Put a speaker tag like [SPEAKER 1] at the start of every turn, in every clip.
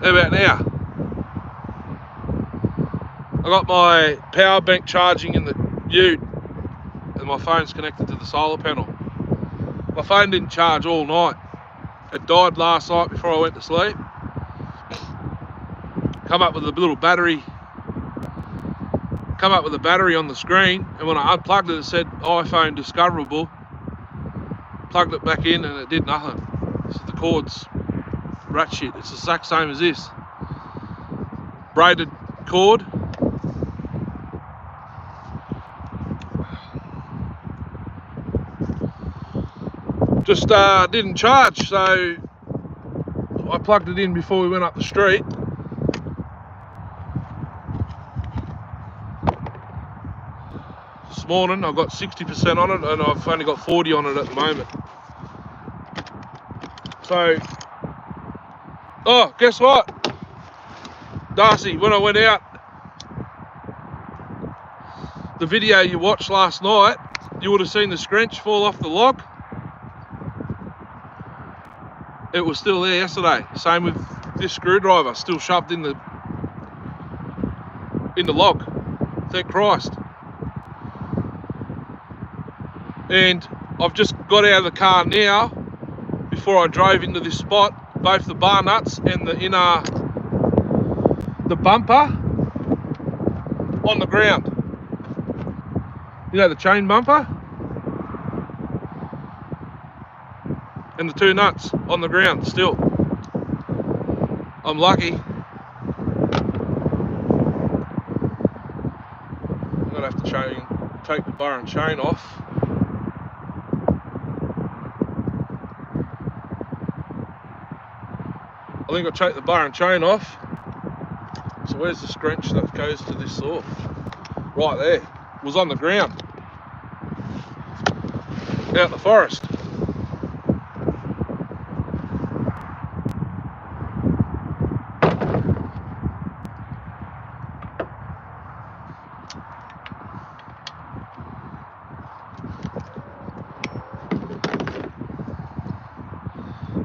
[SPEAKER 1] How about now? I got my power bank charging in the ute and my phone's connected to the solar panel. My phone didn't charge all night. It died last night before I went to sleep. Come up with a little battery. Come up with a battery on the screen, and when I unplugged it, it said iPhone discoverable. Plugged it back in and it did nothing. So the cord's rat shit. It's the exact same as this. Braided cord. Just didn't charge, so I plugged it in before we went up the street. This morning I've got 60% on it and I've only got 40 on it at the moment. So, oh, guess what? Darcy, when I went out, the video you watched last night, you would have seen the scrench fall off the log. It was still there yesterday. Same with this screwdriver, still shoved in the log. Thank Christ. And I've just got out of the car now, before I drove into this spot, both the bar nuts and the bumper on the ground. You know, the chain bumper? And the two nuts on the ground still. I'm lucky. I'm gonna have to take the bar and chain off. I think I'll take the bar and chain off. So where's the scrench that goes to this saw? Right there. It was on the ground. Out in the forest.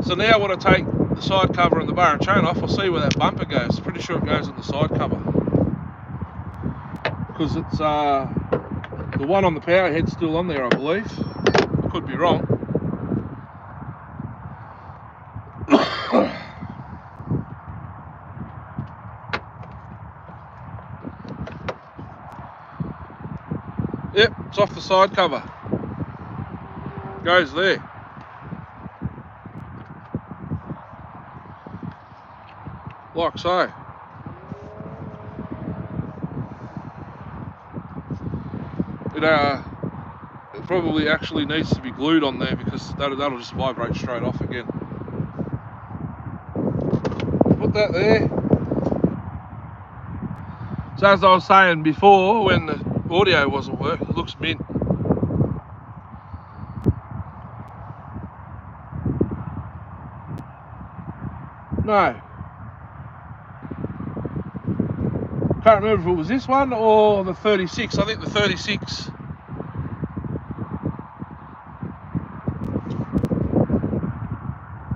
[SPEAKER 1] So now when I take the side cover and the bar and chain off, I'll see where that bumper goes. Pretty sure it goes on the side cover. Because it's the one on the power head's still on there, I believe. I could be wrong. Yep, it's off the side cover. Goes there. Like so. It probably actually needs to be glued on there because that'll just vibrate straight off again. Put that there. So as I was saying before, when the audio wasn't working, it looks mint. No. Can't remember if it was this one or the 36. I think the 36.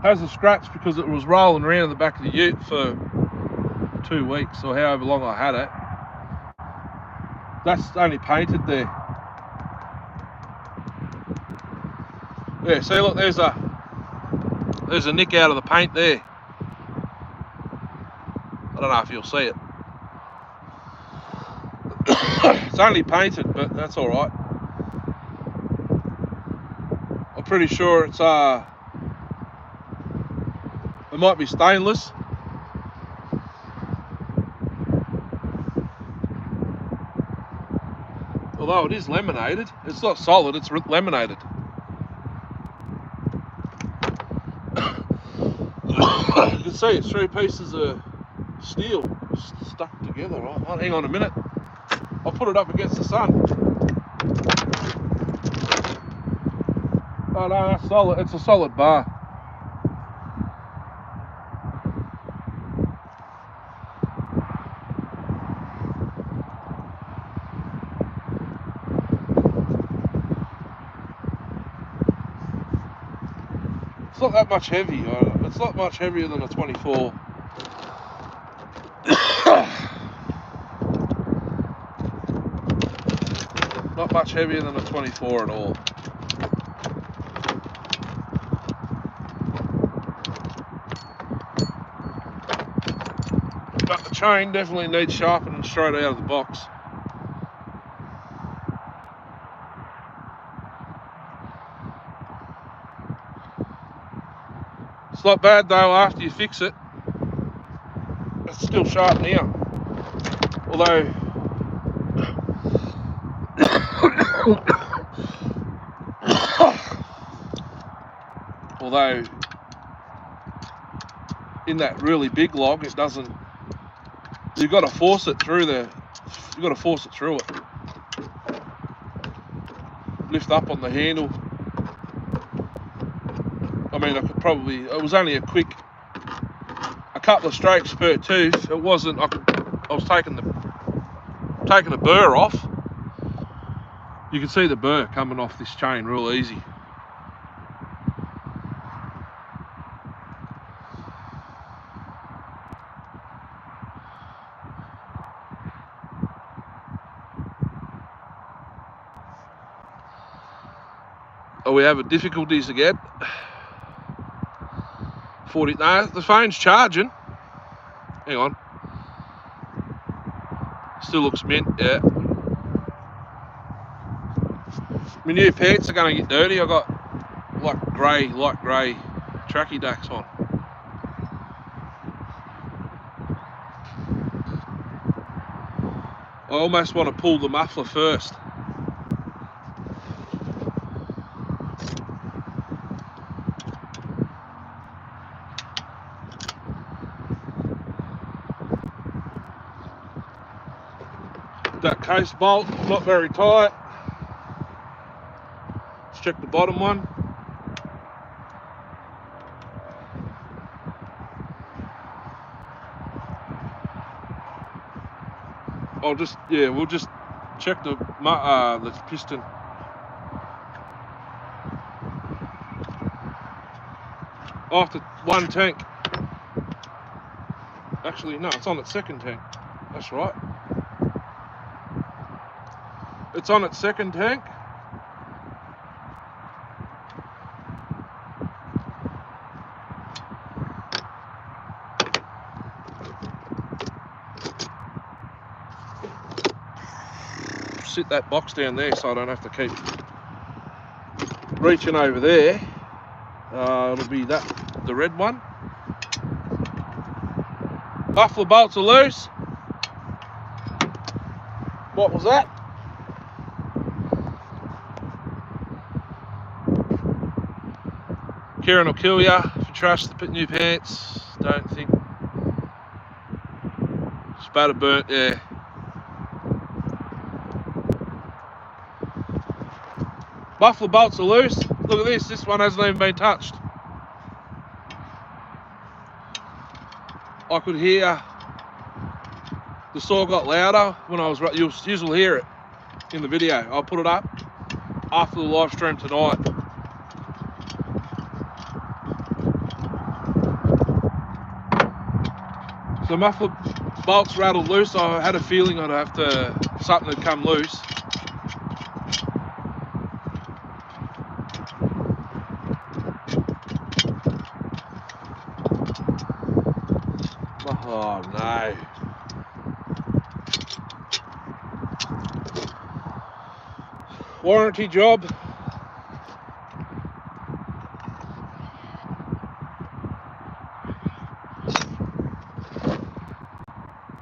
[SPEAKER 1] Has a scratch because it was rolling around in the back of the ute for 2 weeks or however long I had it. That's only painted there. Yeah, see, look, there's a nick out of the paint there. I don't know if you'll see it. It's only painted, but that's all right. I'm pretty sure it's it might be stainless. Although it is laminated, it's not solid, it's laminated. You can see it's 3 pieces of steel stuck together. Right? Hang on a minute. I'll put it up against the sun. Oh no, that's solid. It's a solid bar. It's not that much heavy. It's not much heavier than a 24. Not much heavier than a 24 at all. But the chain definitely needs sharpening straight out of the box. It's not bad though after you fix it. It's still sharp now. Although in that really big log it doesn't, you've got to force it through it. Lift up on the handle. I mean, I could probably, it was only a couple of strokes per tooth. It wasn't, I was taking the burr off. You can see the burr coming off this chain real easy. Oh, we have difficulties again. 40, no, the phone's charging. Hang on. Still looks mint, yeah. My new pants are going to get dirty. I got light grey tracky ducks on. I almost want to pull the muffler first. That case bolt, not very tight. Let's check the bottom one. We'll just check the piston. After one tank. Actually, no, it's on its second tank. That's right. It's on its second tank. Sit that box down there so I don't have to keep reaching over there. It'll be the red one. Muffler bolts are loose. What was that? Kieran will kill ya if you trust the new pants. Don't think. Spatter burnt, yeah. Muffler bolts are loose. Look at this one hasn't even been touched. I could hear the saw got louder when I was, you'll hear it in the video. I'll put it up after the live stream tonight. The muffler bolts rattled loose. I had a feeling I'd have to, something had come loose. Oh no. Warranty job.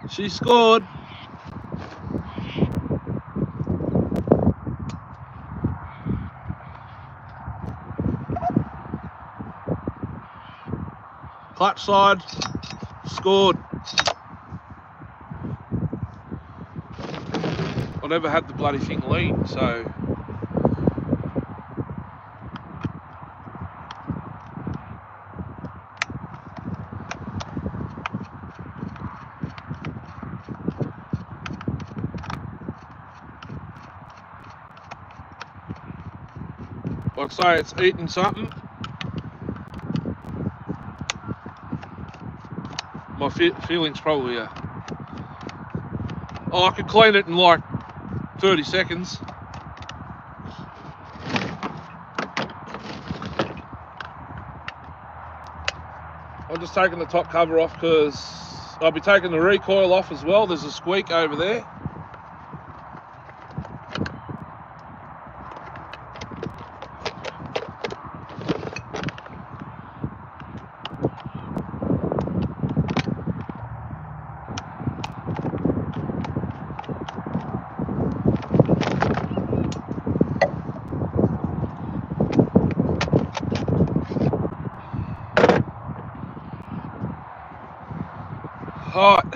[SPEAKER 1] She scored. Clutch side, scored. I never had the bloody thing lean, so. I'd say it's eating something. My feeling's probably oh, I could clean it in like 30 seconds. I'm just taking the top cover off because I'll be taking the recoil off as well. There's a squeak over there. Alright,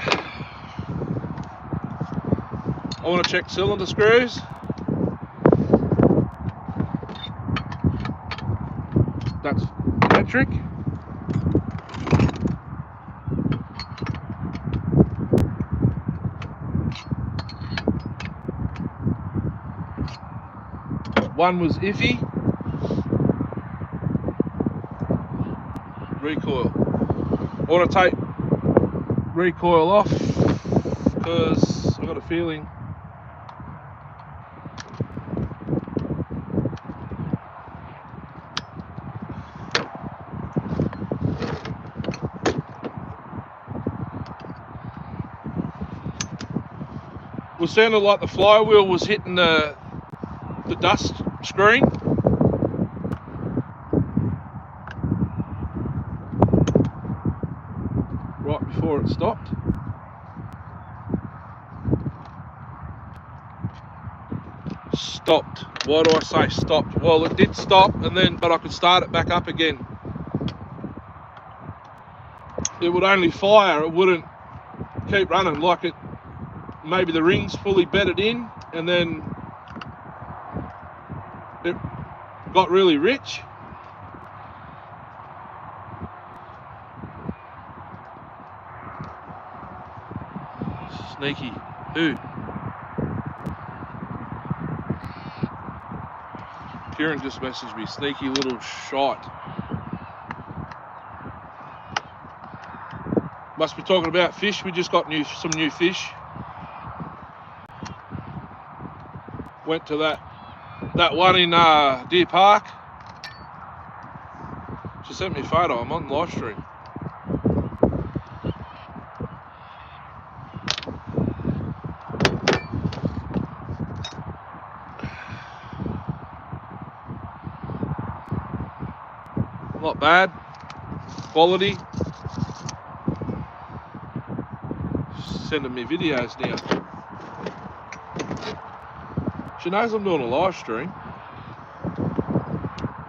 [SPEAKER 1] I want to check cylinder screws. That's metric. One was iffy. Recoil. I want to take recoil off because I've got a feeling it sounded like the flywheel was hitting the dust screen. Right before it stopped. Stopped. Why do I say stopped? Well, it did stop, and then but I could start it back up again. It would only fire. It wouldn't keep running. Like it, maybe the ring's fully bedded in, and then it got really rich. Sneaky. Who? Kieran just messaged me. Sneaky little shite. Must be talking about fish. We just got some new fish. Went to that one in Deer Park. She sent me a photo. I'm on live stream. Not bad. Quality. Sending me videos now. She knows I'm doing a live stream.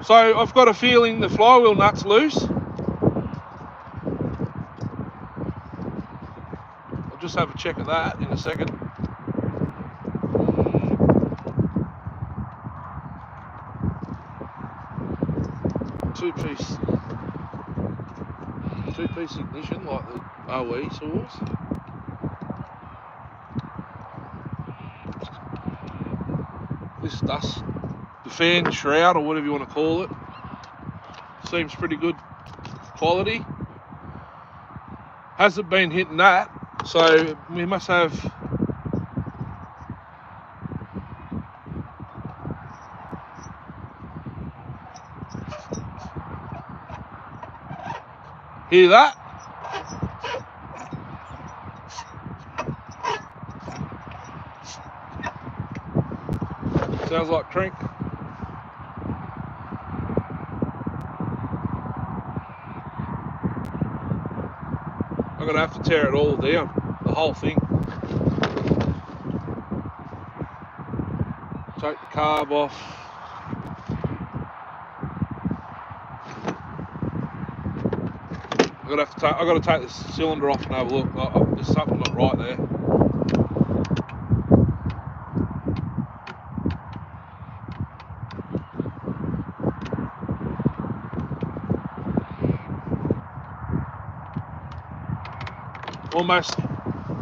[SPEAKER 1] So I've got a feeling the flywheel nut's loose. I'll just have a check of that in a second. Two-piece ignition like the OE saws. This dust, the fan shroud or whatever you want to call it, seems pretty good quality. Hasn't been hitting that, so we must have hear that? Sounds like crank. I'm gonna have to tear it all down, the whole thing. Take the carb off. I've got to take this cylinder off and have a look. There's something not right there.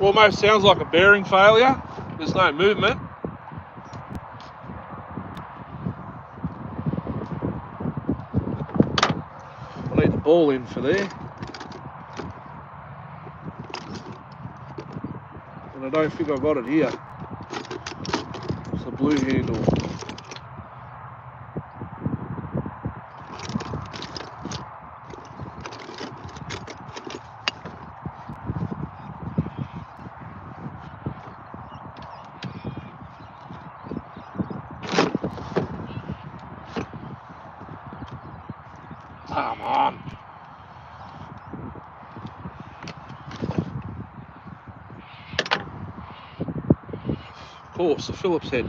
[SPEAKER 1] Almost sounds like a bearing failure. There's no movement. I need the ball in for there. And I don't think I've got it here. It's the blue handle. Come on. Of course, the Phillips head.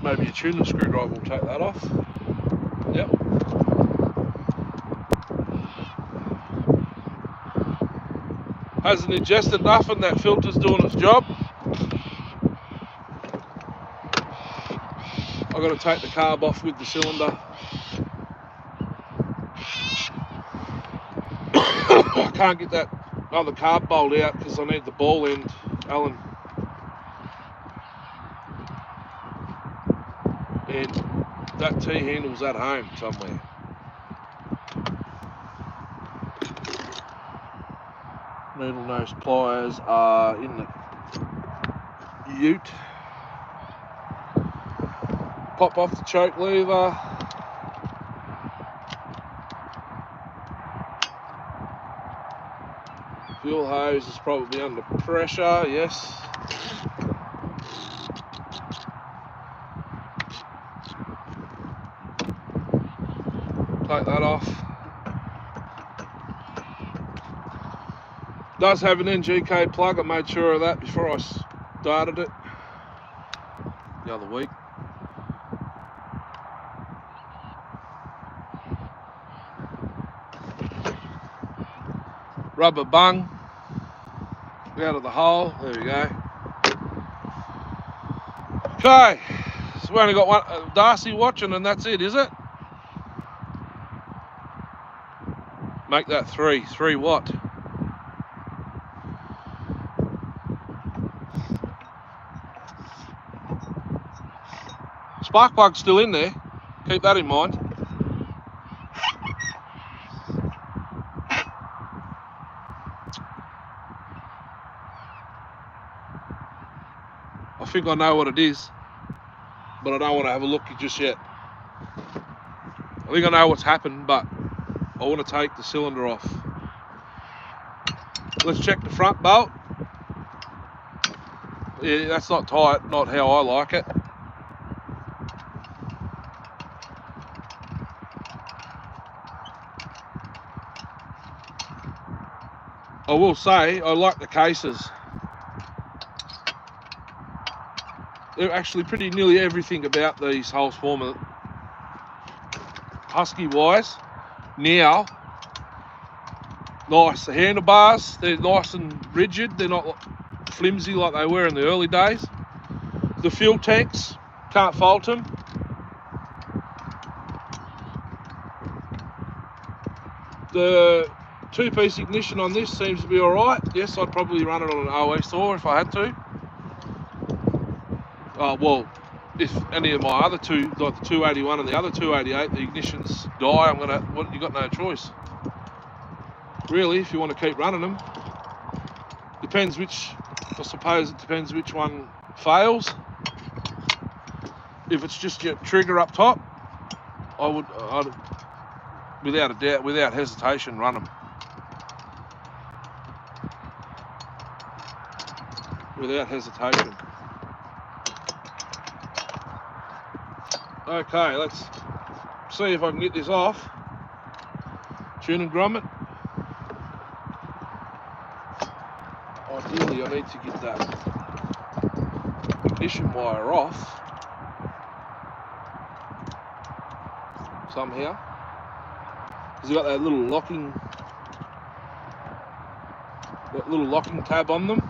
[SPEAKER 1] Maybe a tuner screwdriver will take that off. Yep. Hasn't ingested nothing, that filter's doing its job. I've got to take the carb off with the cylinder. I can't get that other carb bolt out because I need the ball end, Alan. And that T-handle's at home somewhere. Needle nose pliers are in the ute. Pop off the choke lever. Fuel hose is probably under pressure, yes. Take that off. Does have an NGK plug. I made sure of that before I started it the other week. Rubber bung out of the hole. There we go. Okay, so we only got one Darcy watching, and that's it, is it? Make that 3 watt. Spark plug's still in there. Keep that in mind. I think I know what it is, but I don't want to have a look just yet. I think I know what's happened, but I want to take the cylinder off. Let's check the front bolt. Yeah, that's not tight, not how I like it. I will say, I like the cases. They're actually pretty nearly everything about these whole swarm of husky wise. Now, nice. The handlebars, they're nice and rigid. They're not flimsy like they were in the early days. The fuel tanks, can't fault them. The two-piece ignition on this seems to be all right. Yes, I'd probably run it on an OSR if I had to. Well, if any of my other two, like the 281 and the other 288, the ignitions die, you got no choice. Really, if you want to keep running them. Depends I suppose it depends which one fails. If it's just your trigger up top, I'd without a doubt, without hesitation, run them. without hesitation. Okay, let's see if I can get this off. Tune and grommet. Ideally, I need to get that ignition wire off somehow, because you've got that little locking tab on them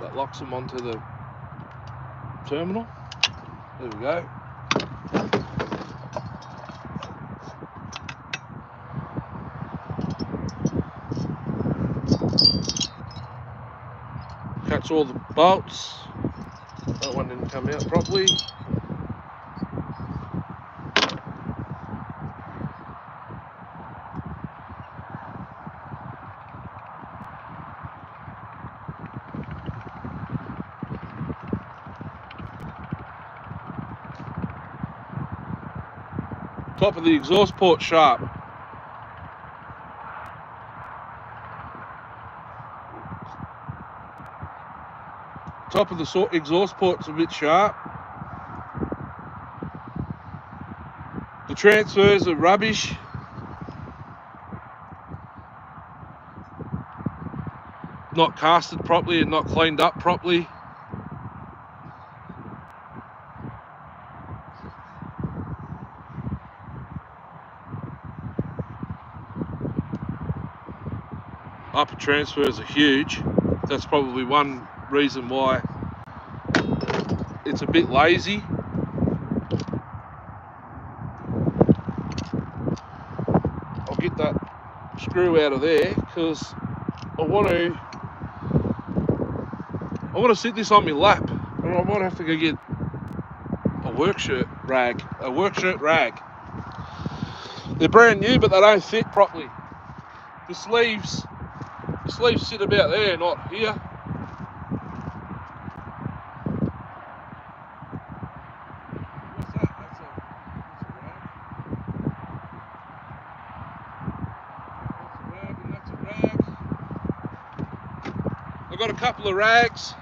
[SPEAKER 1] that locks them onto the terminal. There we go. Catch all the bolts. That one didn't come out properly. Top of the exhaust port sharp. Top of the exhaust port's a bit sharp. The transfers are rubbish. Not casted properly and not cleaned up properly. Upper transfers are huge. That's probably one reason why it's a bit lazy. I'll get that screw out of there because I want to sit this on my lap, and I might have to go get a work shirt rag. They're brand new, but they don't fit properly. The sleeves sit about there, not here. What's that? That's a rag. That's a rag. I've got a couple of rags.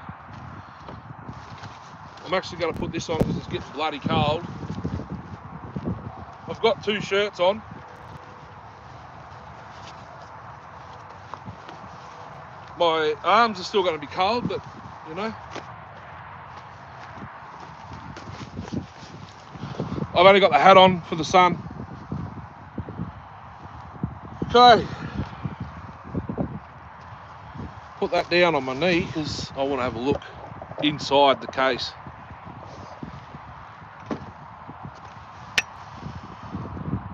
[SPEAKER 1] I'm actually going to put this on because it's getting bloody cold. I've got two shirts on. My arms are still going to be cold, but you know. I've only got the hat on for the sun. Okay. Put that down on my knee because I want to have a look inside the case.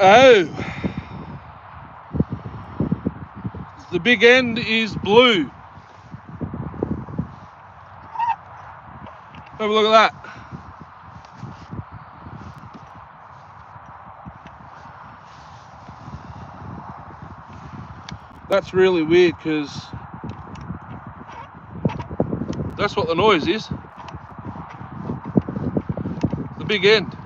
[SPEAKER 1] Oh. The big end is blue. Have a look at that. That's really weird because that's what the noise is. The big end.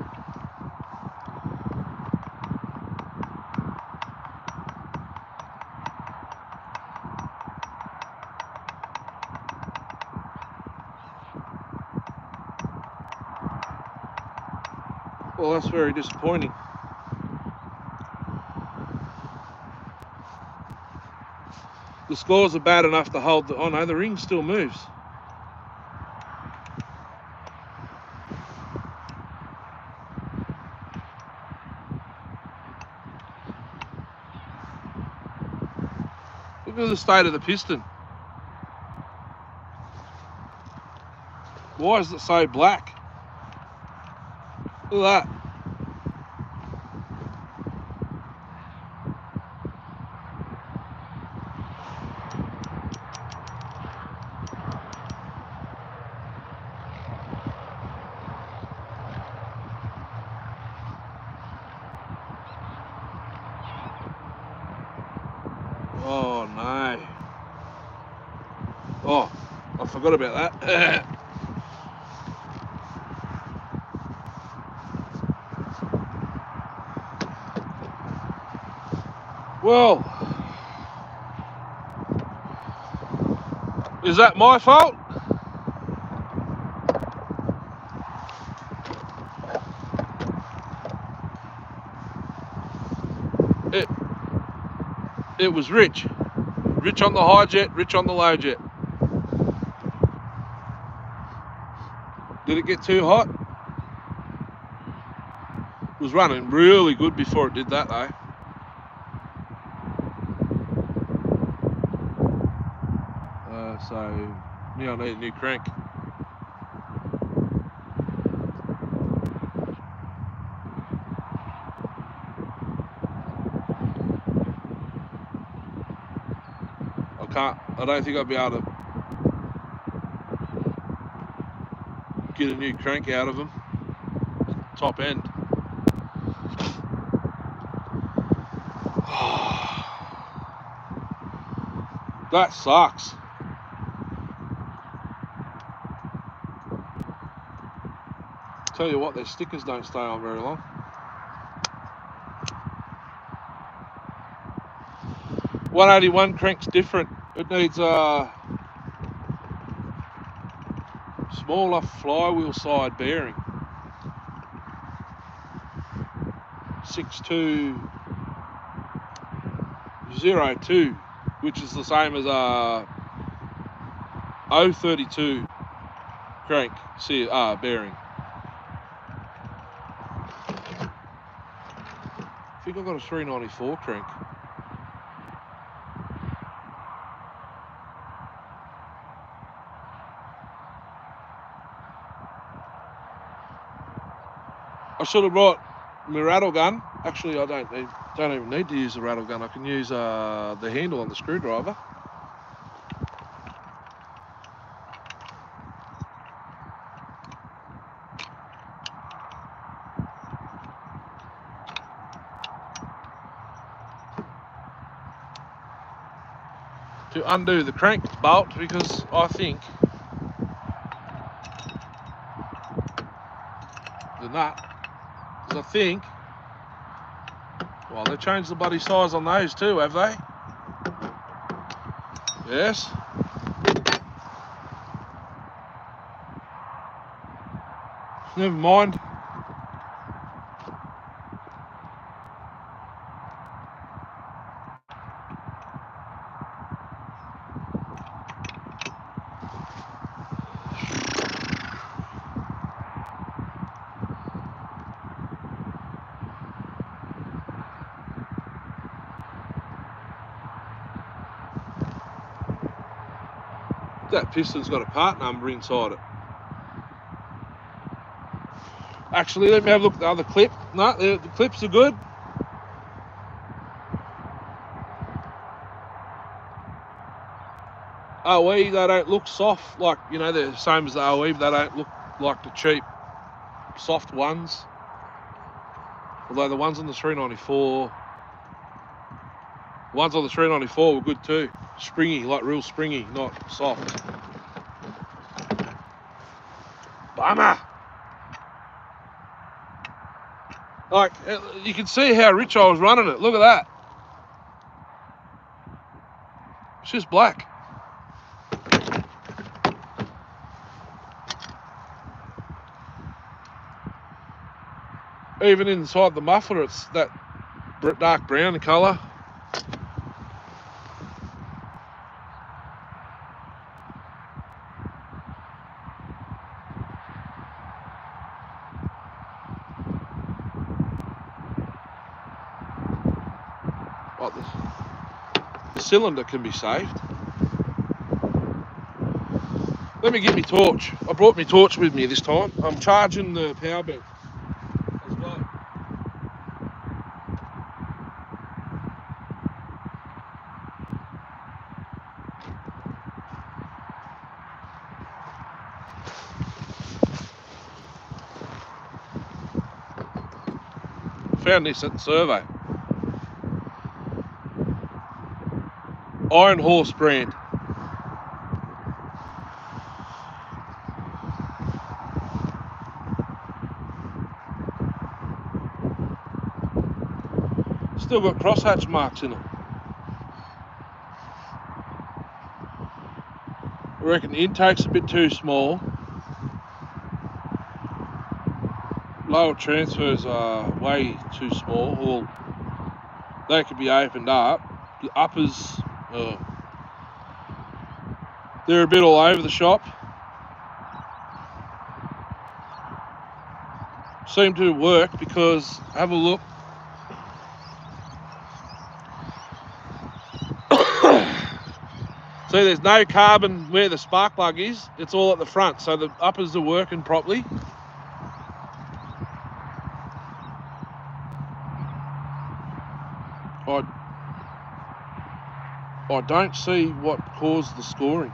[SPEAKER 1] Well, that's very disappointing. The scores are bad enough to hold the... Oh no, the ring still moves. Look at the state of the piston. Why is it so black? Look at that. Oh no. Oh, I forgot about that. Well, Is that my fault? It was rich. Rich on the high jet, rich on the low jet. Did it get too hot? It was running really good before it did that though. So now I need a new crank. I don't think I'll be able to get a new crank out of them. Top end. That sucks. Tell you what, their stickers don't stay on very long. 181 crank's different. It needs a smaller flywheel side bearing. 6202, which is the same as a 032 crank bearing. I think I've got a 394 crank. I should have brought my rattle gun. Actually, I don't even need to use the rattle gun. I can use the handle on the screwdriver. To undo the crank bolt, because I think the nut, because I think, well, they've changed the bloody size on those too, have they? Yes. Never mind. That piston's got a part number inside it. Actually, let me have a look at the other clip. No, the clips are good. OE, they don't look soft, like, you know, they're the same as the OE, but they don't look like the cheap, soft ones. Although the ones on the 394, ones on the 394 were good too. Springy, like real springy, not soft. Bummer! Like, you can see how rich I was running it. Look at that. It's just black. Even inside the muffler, it's that dark brown colour. Like the cylinder can be saved. Let me get my torch. I brought my torch with me this time. I'm charging the power bank as well. Found this at the survey. Iron Horse brand. Still got crosshatch marks in it. I reckon the intake's a bit too small. Lower transfers are way too small, or they could be opened up. The uppers, they're a bit all over the shop. Seem to work because, have a look. See, there's no carbon where the spark plug is. It's all at the front, so the uppers are working properly. I don't see what caused the scoring.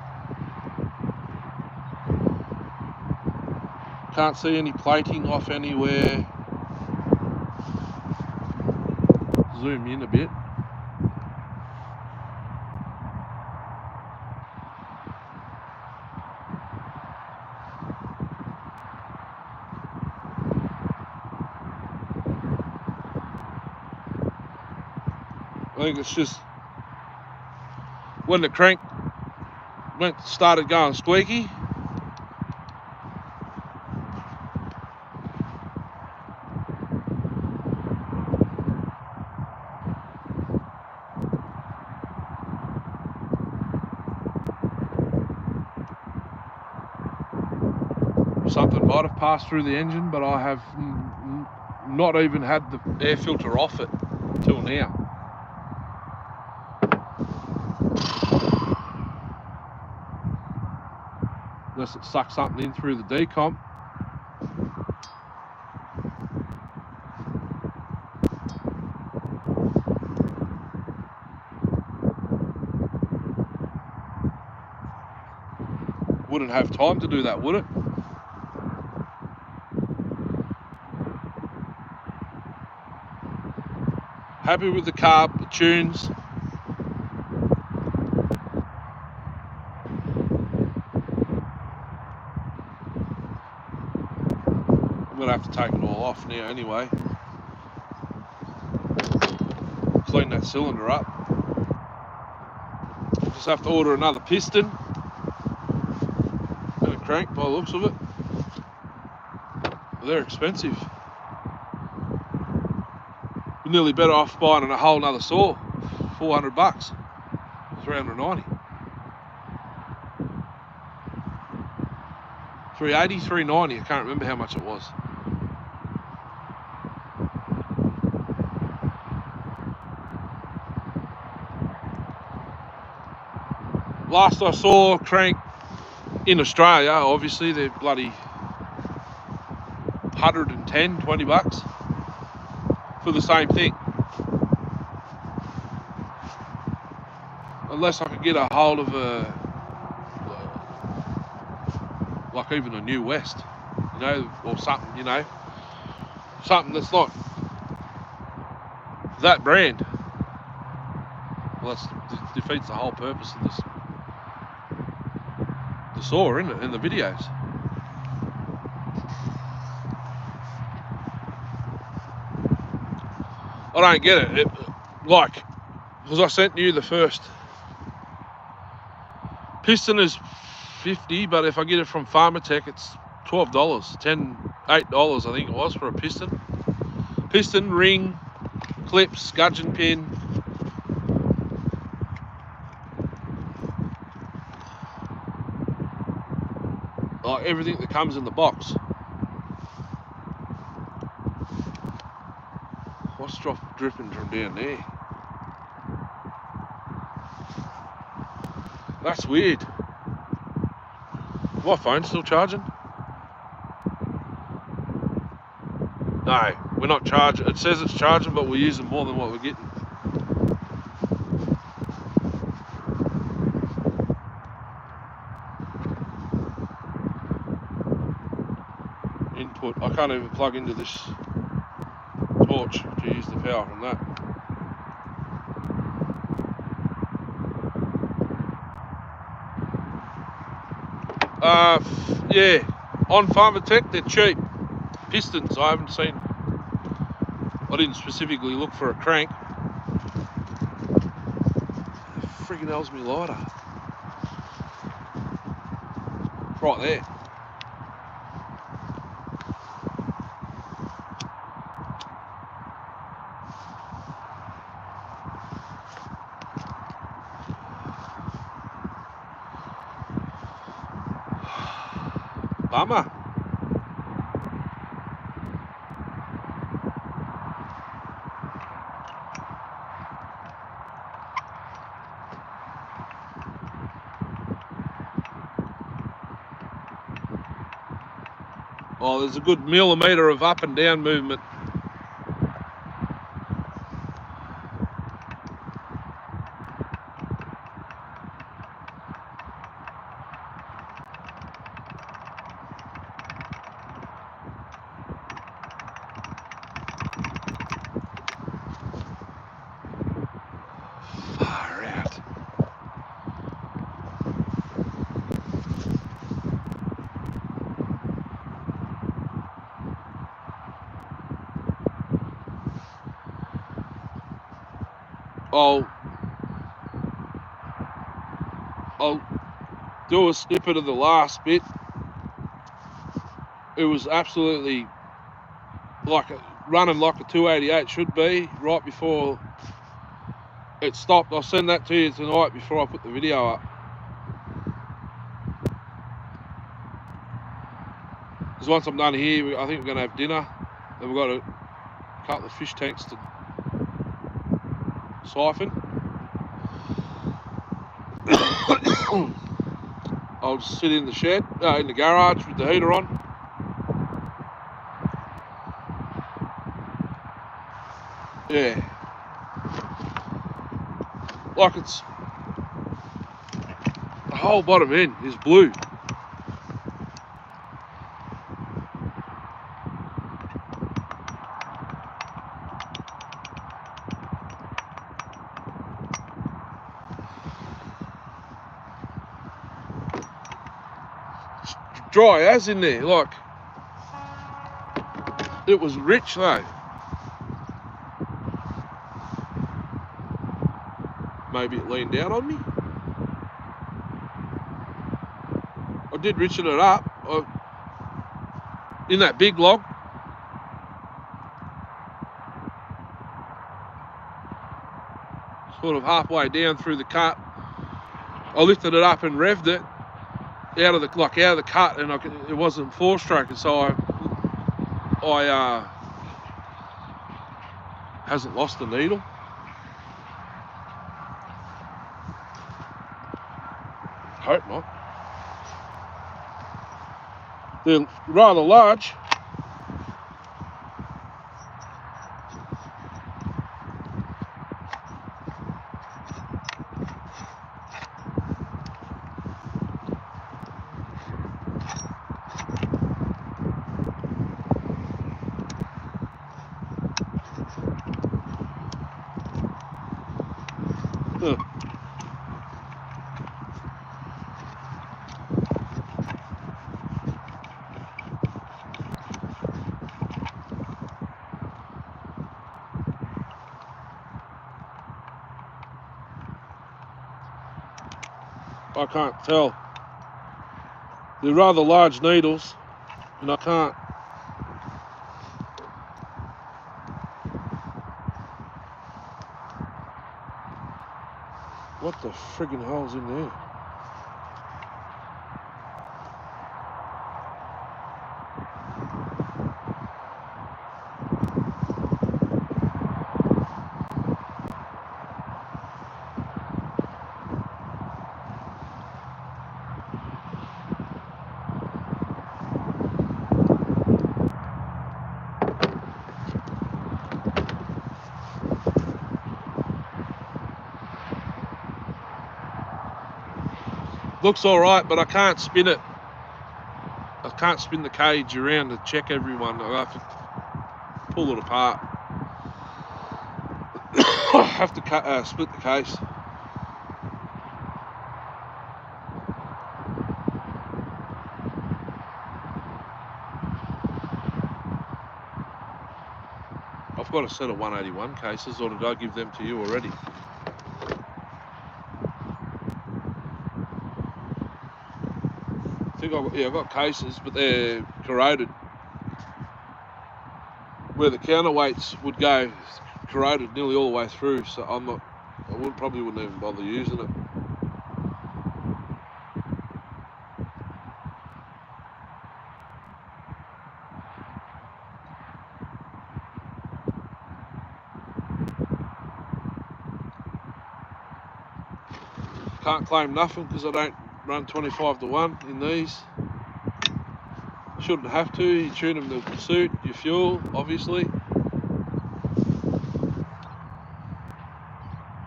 [SPEAKER 1] Can't see any plating off anywhere. Zoom in a bit. I think it's just when the crank started going squeaky. Something might have passed through the engine, but I have not even had the air filter off it till now. Unless it sucks something in through the decomp. Wouldn't have time to do that, would it? Happy with the carb, the tunes. I'm gonna have to take it all off now anyway. Clean that cylinder up. Just have to order another piston and a crank by the looks of it. They're expensive. You're nearly better off buying a whole nother saw. $400, $390. 380, 390, I can't remember how much it was. Last I saw a crank in Australia, obviously they're bloody 110, $20 for the same thing. Unless I could get a hold of like even a New West, you know, or something, you know, something that's not that brand. Well, that defeats the whole purpose of this, the saw, isn't it, in the videos. I don't get it. Like, because I sent you the first piston is $50, but if I get it from Pharmatech, it's $12, $8, I think it was, for a piston. Piston, ring, clips, gudgeon pin. Like everything that comes in the box. What's dripping from down there? That's weird. My phone's still charging? No, we're not charging. It says it's charging, but we're using more than what we're getting. Input. I can't even plug into this torch to use the power from that. Yeah, on Pharmatech they're cheap. Pistons, I haven't seen. I didn't specifically look for a crank. Friggin' hell's me lighter. Right there. Bummer. Oh, there's a good millimetre of up and down movement. Far out. I'll do a snippet of the last bit. It was absolutely running like a 288 should be right before it stopped. I'll send that to you tonight before I put the video up. Because once I'm done here, I think we're going to have dinner. Then we've got a couple of fish tanks to siphon. I'll just sit in the shed, in the garage with the heater on. Yeah. Like it's, the whole bottom end is blue. It's dry as in there, like, it was rich though. Maybe it leaned down on me. I did richen it up in that big log. Sort of halfway down through the cut, I lifted it up and revved it out of the cut, and it wasn't four-stroking, so I hasn't lost the needle. Hope not. They're rather large. I can't tell. They're rather large needles, and I can't. What the friggin' hell's in there? Looks all right, but I can't spin it. I can't spin the cage around to check everyone. I have to pull it apart. I have to split the case. I've got a set of 181 cases, or did I give them to you already? I think I've got cases, but they're corroded. Where the counterweights would go, corroded nearly all the way through. So probably wouldn't even bother using it. Can't claim nothing because I don't run 25 to 1 in these. Shouldn't have to. You tune them to suit your fuel, obviously.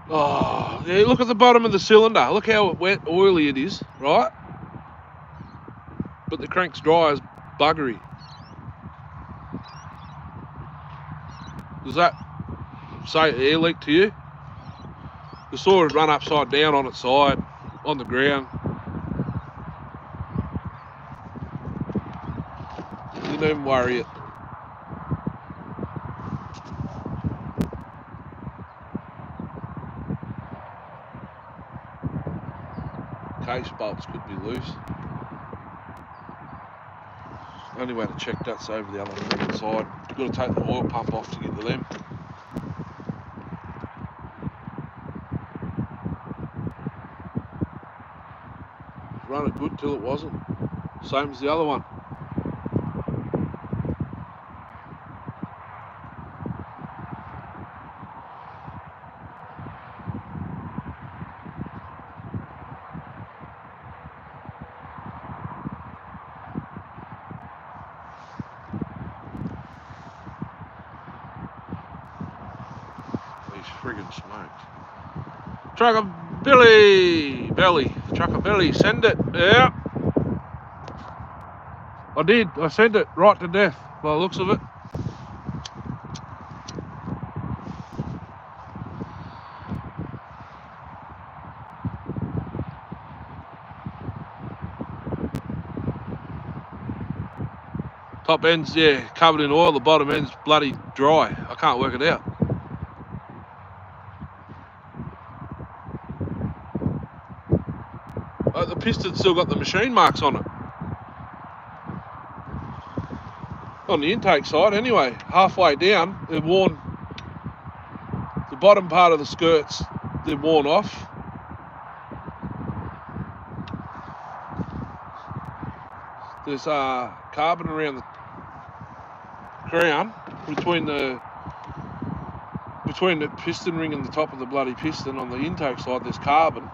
[SPEAKER 1] Oh, yeah, look at the bottom of the cylinder. Look how wet, oily it is, right? But the crank's dry as buggery. Does that say air leak to you? The saw would run upside down on its side, on the ground. You don't even worry it. Case bolts could be loose. Only way to check that's over the other side. You've got to take the oil pump off to get to them. Run it good till it wasn't. Same as the other one. These friggin' smokes. Trucker Billy, send it. Yeah. I did. I sent it right to death by the looks of it. Top end's, yeah, covered in oil. The bottom end's bloody dry. I can't work it out. The piston's still got the machine marks on it. On the intake side, anyway. Halfway down, they've worn the bottom part of the skirts. They've worn off. There's carbon around the crown between the piston ring and the top of the bloody piston. On the intake side, there's carbon.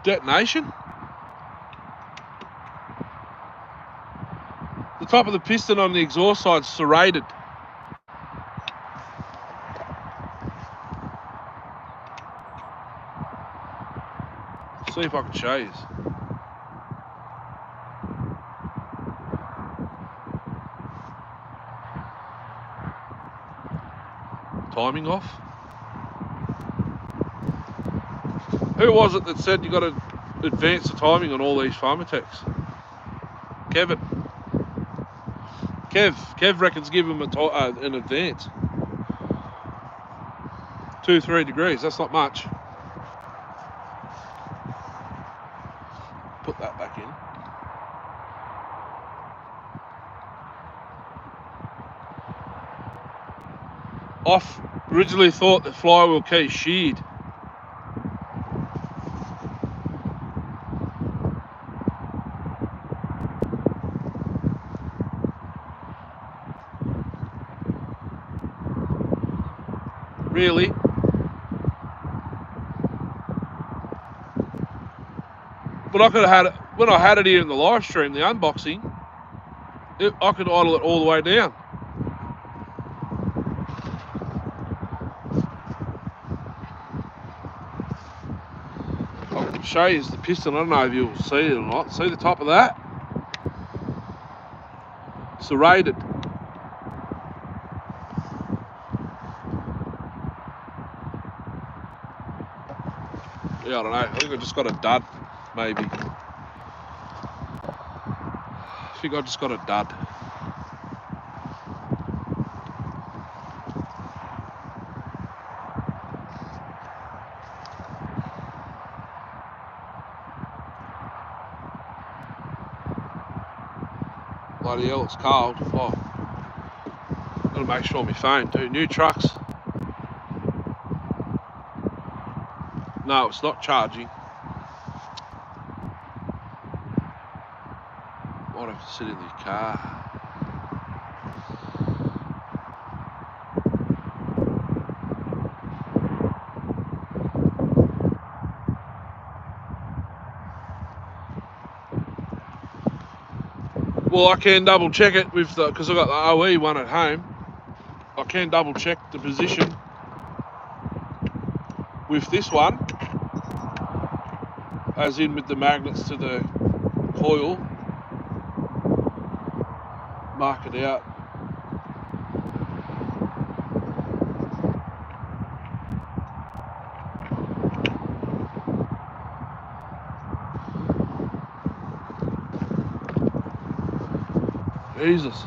[SPEAKER 1] Detonation. The top of the piston on the exhaust side's serrated. See if I can show you. Timing off. Who was it that said you got to advance the timing on all these Pharmatecs? Kevin. Kev reckons give him an advance. 2-3 degrees, that's not much. Put that back in. I originally thought the flywheel key sheared. Really? But I could have had it, when I had it here in the live stream, the unboxing, I could idle it all the way down. I'll show you the piston. I don't know if you'll see it or not. See the top of that? Serrated. Yeah, I don't know. I think I just got a dud, maybe. I think I just got a dud. Bloody hell, it's cold. Oh, gotta make sure my phone too. New trucks. No, it's not charging. Might have to sit in the car. Well, I can double check it with the, because I've got the OE one at home. I can double check the position with this one, as in with the magnets to the coil. Mark it out. Jesus.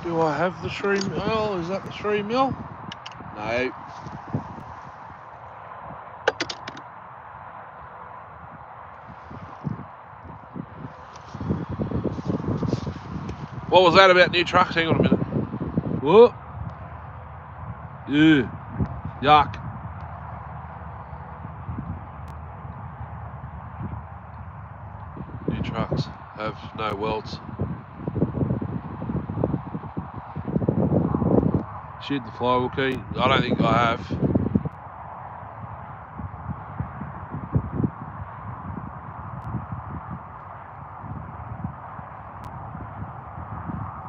[SPEAKER 1] Do I have the 3 mil? Is that the 3 mil? No. What was that about new trucks? Hang on a minute. Whoa. Yeah. Yuck. New trucks have no welds. Shed the flywheel key. I don't think I have.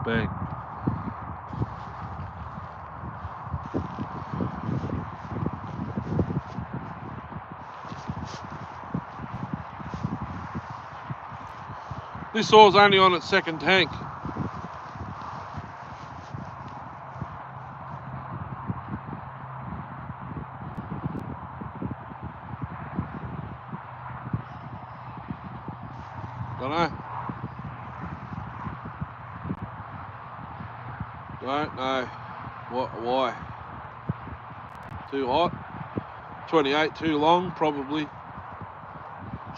[SPEAKER 1] Bang. This oil's only on its second tank. Don't know why. Too hot. 28 too long, probably.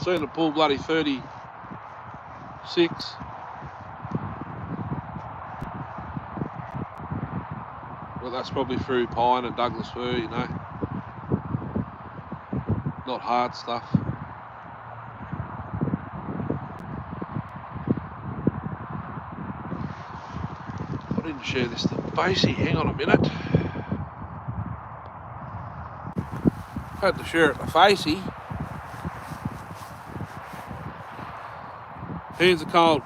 [SPEAKER 1] Seen it pull bloody 36. Well, that's probably through pine and Douglas fir, you know. Not hard stuff. I didn't share this to Basey. Hang on a minute. Had to share it to Facey. Hands are cold.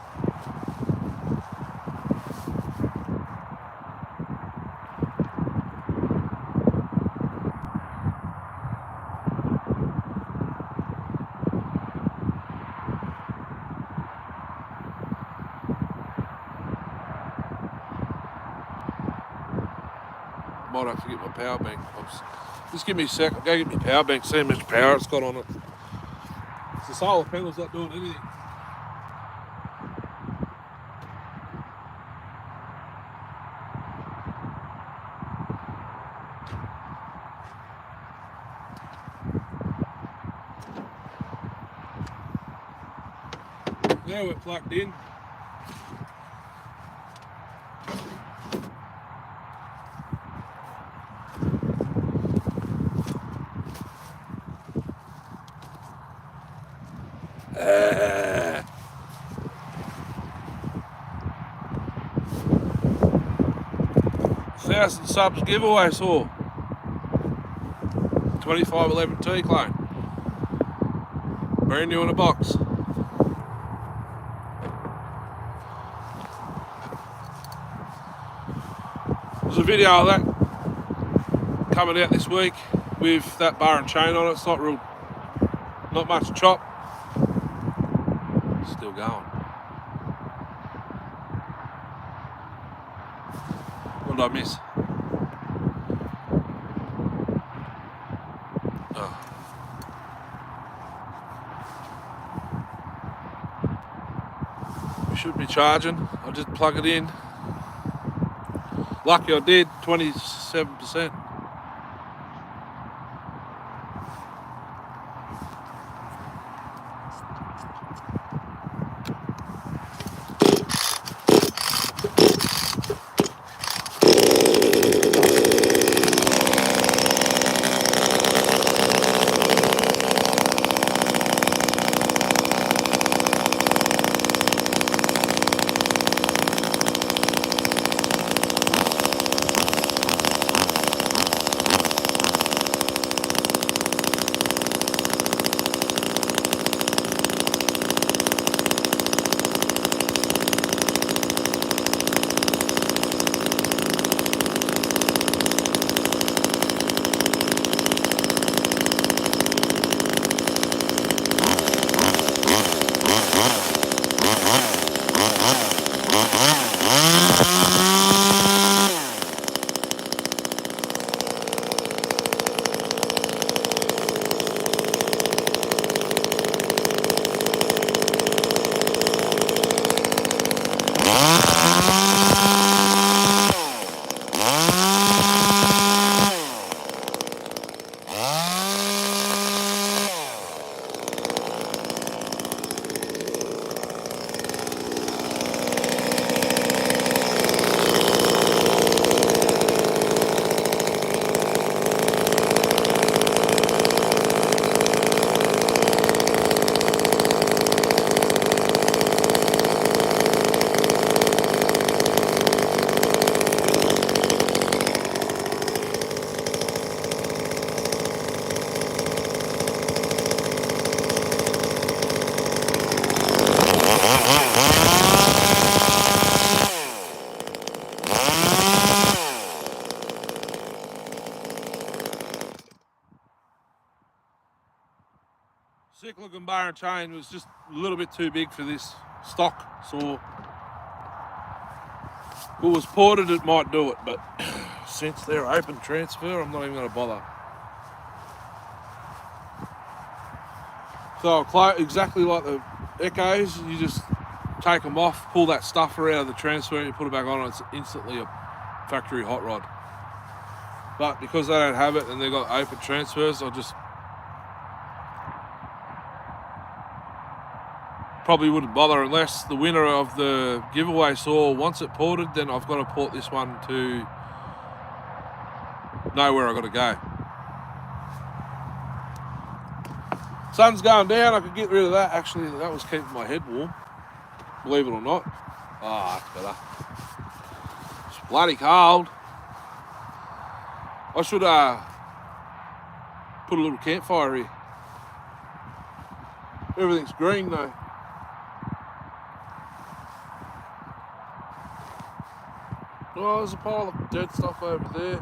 [SPEAKER 1] Might have to get my power bank. Just give me a sec. I'll go get my power bank, see how much power it's got on it. The solar panel's not doing anything. Now we're plugged in. $1,000 subs giveaway saw 2511 T clone. Brand new in a box. There's a video of that coming out this week with that bar and chain on it. It's not much chop. Still going. What did I miss? Oh. Should be charging. I just plug it in. Lucky I did, 27%. Cyclic and bar and chain was just a little bit too big for this stock saw. If it was ported, it might do it, but since they're open transfer, I'm not even going to bother. So exactly like the Echoes, you just take them off, pull that stuffer out of the transfer, and you put it back on, and it's instantly a factory hot rod. But because they don't have it and they've got open transfers, I just probably wouldn't bother unless the winner of the giveaway saw wants it ported. Then I've got to port this one to know where I've got to go. Sun's going down, I could get rid of that. Actually, that was keeping my head warm, believe it or not. Ah, that's better. It's bloody cold. I should put a little campfire here. Everything's green though. Oh, there's a pile of dead stuff over there.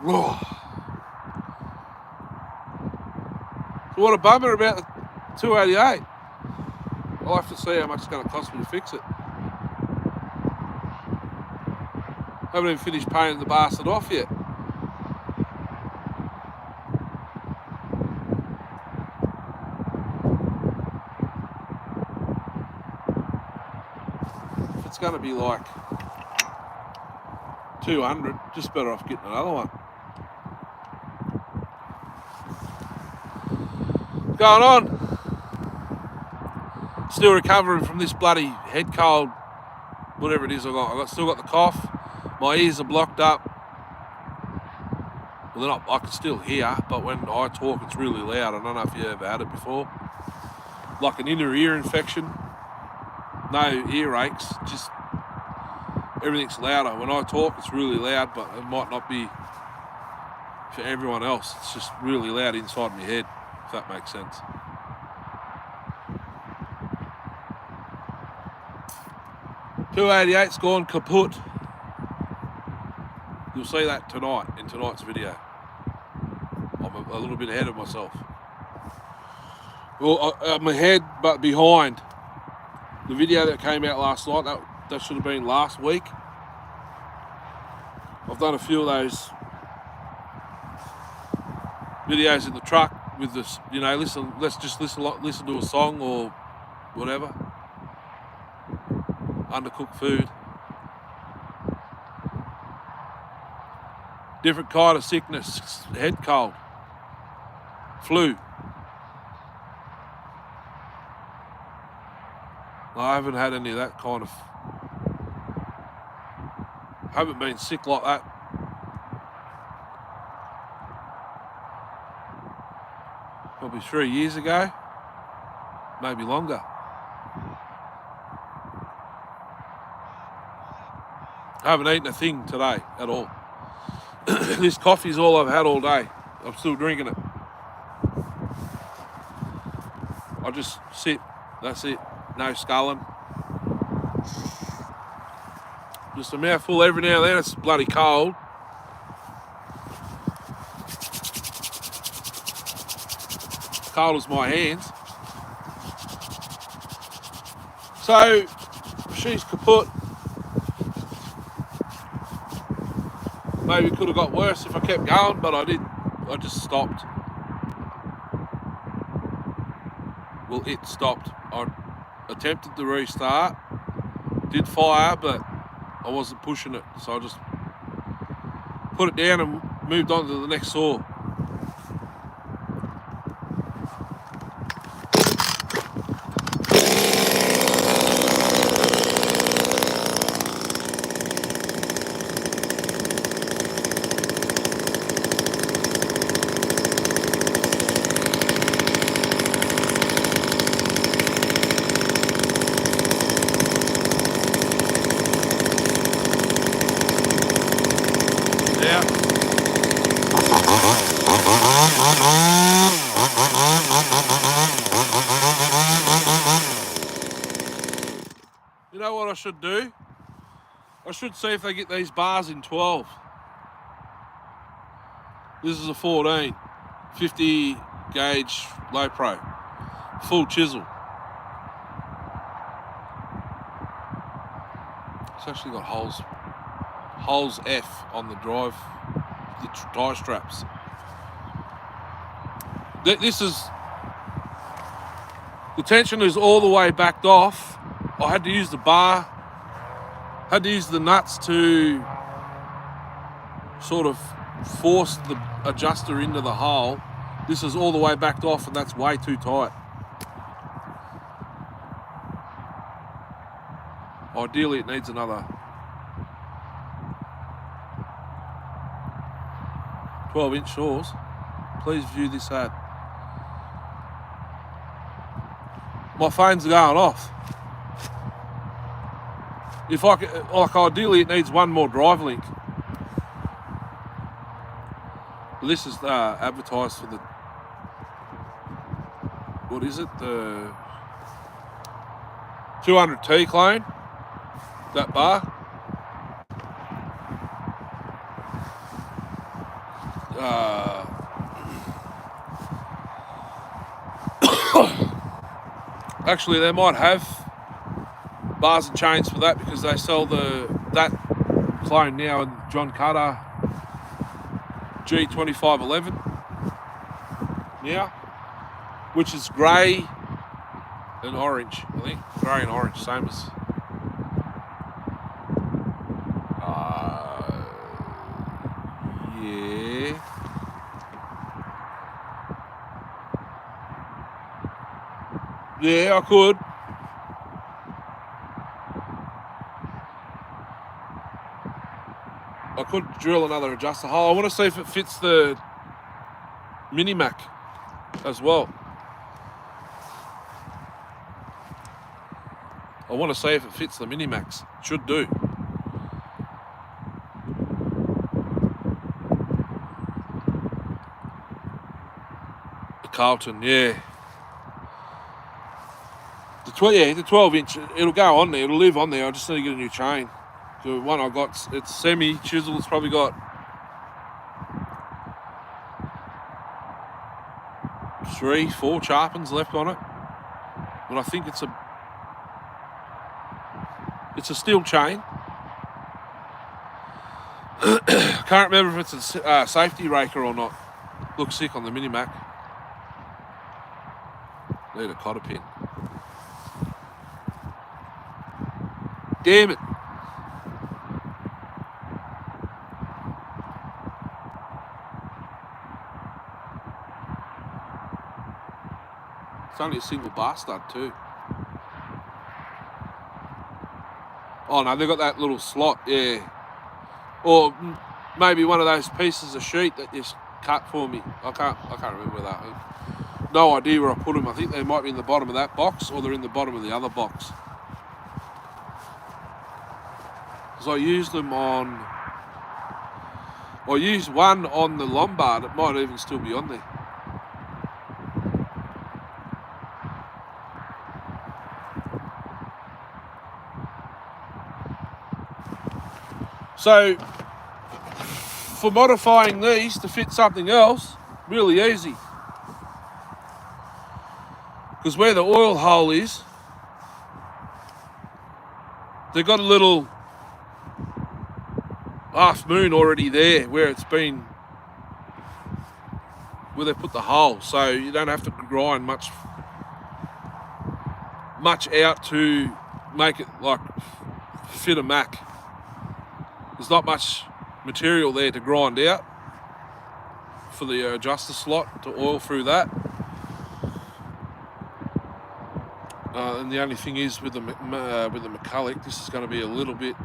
[SPEAKER 1] Oh. So what a bummer about the 288. I'll have to see how much it's going to cost me to fix it. Haven't even finished painting the bastard off yet. If it's going to be like 200, just better off getting another one. Going on. Still recovering from this bloody head cold, whatever it is I've still got the cough. My ears are blocked up. Well, they're not, I can still hear, but when I talk, it's really loud. I don't know if you ever had it before. Like an inner ear infection. No earaches, just everything's louder. When I talk, it's really loud, but it might not be for everyone else. It's just really loud inside my head, if that makes sense. .288's gone kaput. You'll see that tonight in tonight's video. I'm a little bit ahead of myself. Well, I'm ahead, but behind. The video that came out last night, that should have been last week. I've done a few of those videos in the truck with this, let's just listen to a song or whatever. Undercooked food. Different kind of sickness, head cold, flu. I haven't had any of that kind of, haven't been sick like that. Probably 3 years ago, maybe longer. I haven't eaten a thing today at all. This coffee's all I've had all day. I'm still drinking it. I just sit, that's it. No sculling. Just a mouthful every now and then. It's bloody cold. Cold as my hands. So, she's kaput. Maybe it could have got worse if I kept going, but I didn't. I just stopped. Well, it stopped. I attempted to restart. Did fire, but I wasn't pushing it. So I just put it down and moved on to the next saw. You know what I should do? I should see if they get these bars in 12. This is a 14, 50 gauge low pro, full chisel. It's actually got holes F on the drive, the tie straps. This is, the tension is all the way backed off. I had to use the bar, had to use the nuts to sort of force the adjuster into the hole. This is all the way backed off and that's way too tight. Ideally it needs another 12-inch saws. Please view this ad. My phone's going off. If I could, like ideally it needs one more drive link. This is advertised for the, what is it, the 200T clone, that bar. Actually, they might have bars and chains for that because they sell that clone now in John Carter G2511 now, which is grey and orange, I think. Grey and orange, same as yeah. Yeah, I could. I could drill another adjuster hole. I want to see if it fits the Mini Mac as well. I want to see if it fits the Mini Macs. Should do. The Carlton, yeah. The 12-inch, it'll go on there. It'll live on there. I just need to get a new chain. The one I got, it's semi-chisel. It's probably got 3-4 sharpens left on it. But I think it's a steel chain. Can't remember if it's a safety raker or not. Looks sick on the Mini Mac. Need a cotter pin. Damn it. It's only a single bar stud too. Oh no, they've got that little slot, yeah. Or maybe one of those pieces of sheet that just cut for me. I can't remember that. No idea where I put them. I think they might be in the bottom of that box, or they're in the bottom of the other box. Because I used them on... I used one on the Lombard. It might even still be on there. So, for modifying these to fit something else, really easy. Because where the oil hole is, they've got a little half moon already there where it's been, where they put the hole. So you don't have to grind much out to make it like fit a Mac. There's not much material there to grind out for the adjuster slot to oil through that. And the only thing is with the McCulloch, this is going to be a little bit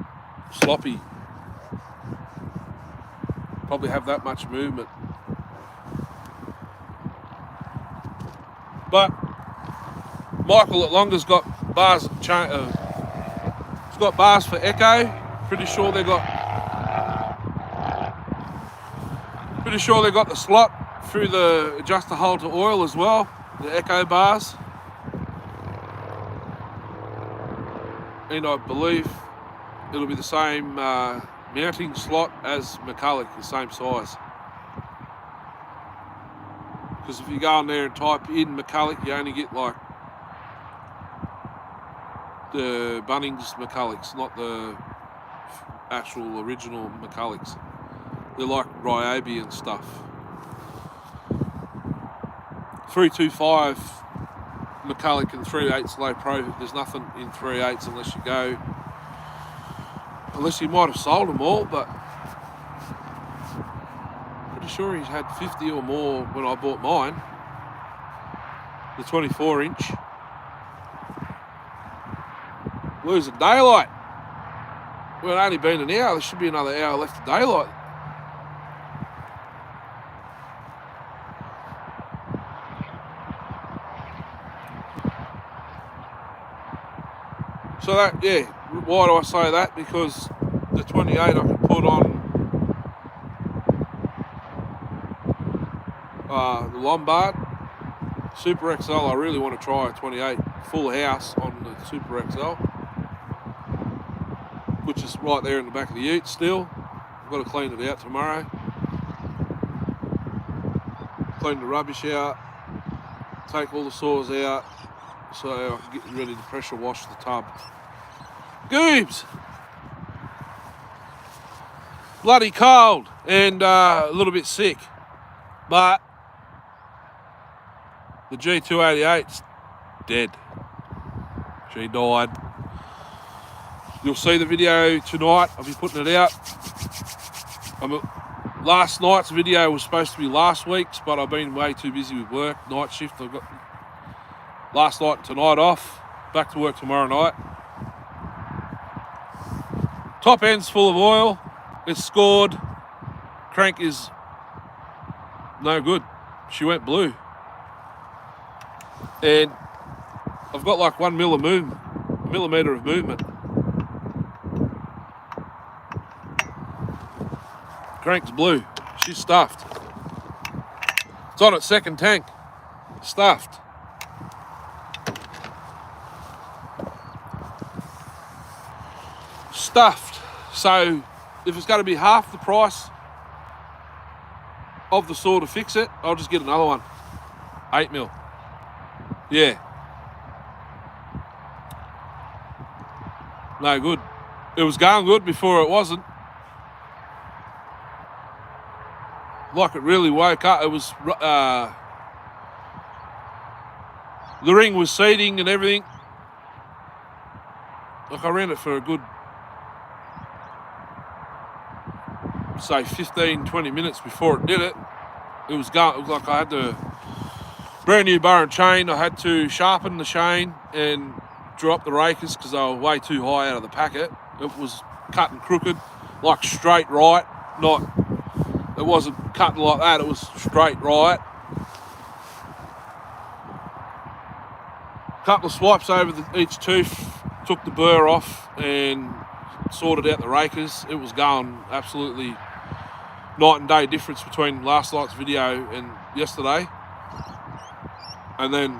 [SPEAKER 1] sloppy. Probably have that much movement. But Michael at Longa's got bars. He's got bars for echo. Pretty sure they got the slot through the adjuster hole to oil as well. The echo bars. And I believe it'll be the same mounting slot as McCulloch, the same size. Because if you go on there and type in McCulloch, you only get like the Bunnings McCullochs, not the actual original McCullochs. They're like Ryobi and stuff. 325 McCulloch and 3/8 low pro. There's nothing in 3/8 unless you might have sold them all, but pretty sure he's had 50 or more when I bought mine. The 24-inch. Losing daylight. Well, it's only been an hour. There should be another hour left of daylight. So that, yeah, why do I say that? Because the 28 I can put on the Lombard. Super XL, I really want to try a 28 full house on the Super XL, which is right there in the back of the ute still. I've got to clean it out tomorrow. Clean the rubbish out, take all the saws out, so I can get ready to pressure wash the tub. Goobs! Bloody cold and a little bit sick, but the G288's dead. She died. You'll see the video tonight. I'll be putting it out. Last night's video was supposed to be last week's, but I've been way too busy with work. Night shift. I've got last night and tonight off. Back to work tomorrow night. Top end's full of oil. It's scored. Crank is no good. She went blue. And I've got like 1 millimetre of movement. Crank's blue. She's stuffed. It's on its second tank. Stuffed. Stuffed. So if it's going to be half the price of the saw to fix it, I'll just get another one. 8 mil. Yeah. No good. It was going good before it wasn't. Like it really woke up. It was the ring was seating and everything. Like I ran it for a good, say 15, 20 minutes before it did it. It was like I had the brand new bar and chain. I had to sharpen the chain and drop the rakers because they were way too high out of the packet. It was cut and crooked, like straight right, it wasn't cutting like that, it was straight right. Couple of swipes over each tooth, took the burr off and sorted out the rakers. It was going absolutely night and day difference between last night's video and yesterday. And then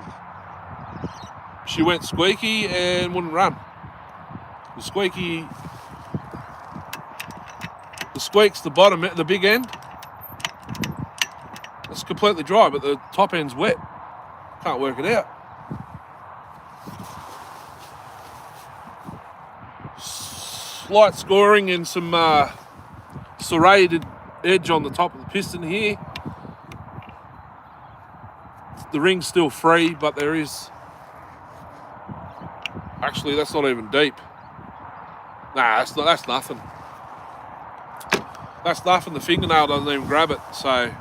[SPEAKER 1] she went squeaky and wouldn't run. The squeak's the bottom, the big end. It's completely dry, but the top end's wet. Can't work it out. Slight scoring and some serrated edge on the top of the piston here. The ring's still free, but there is... Actually, that's not even deep. Nah, that's nothing. That's nothing. The fingernail doesn't even grab it, so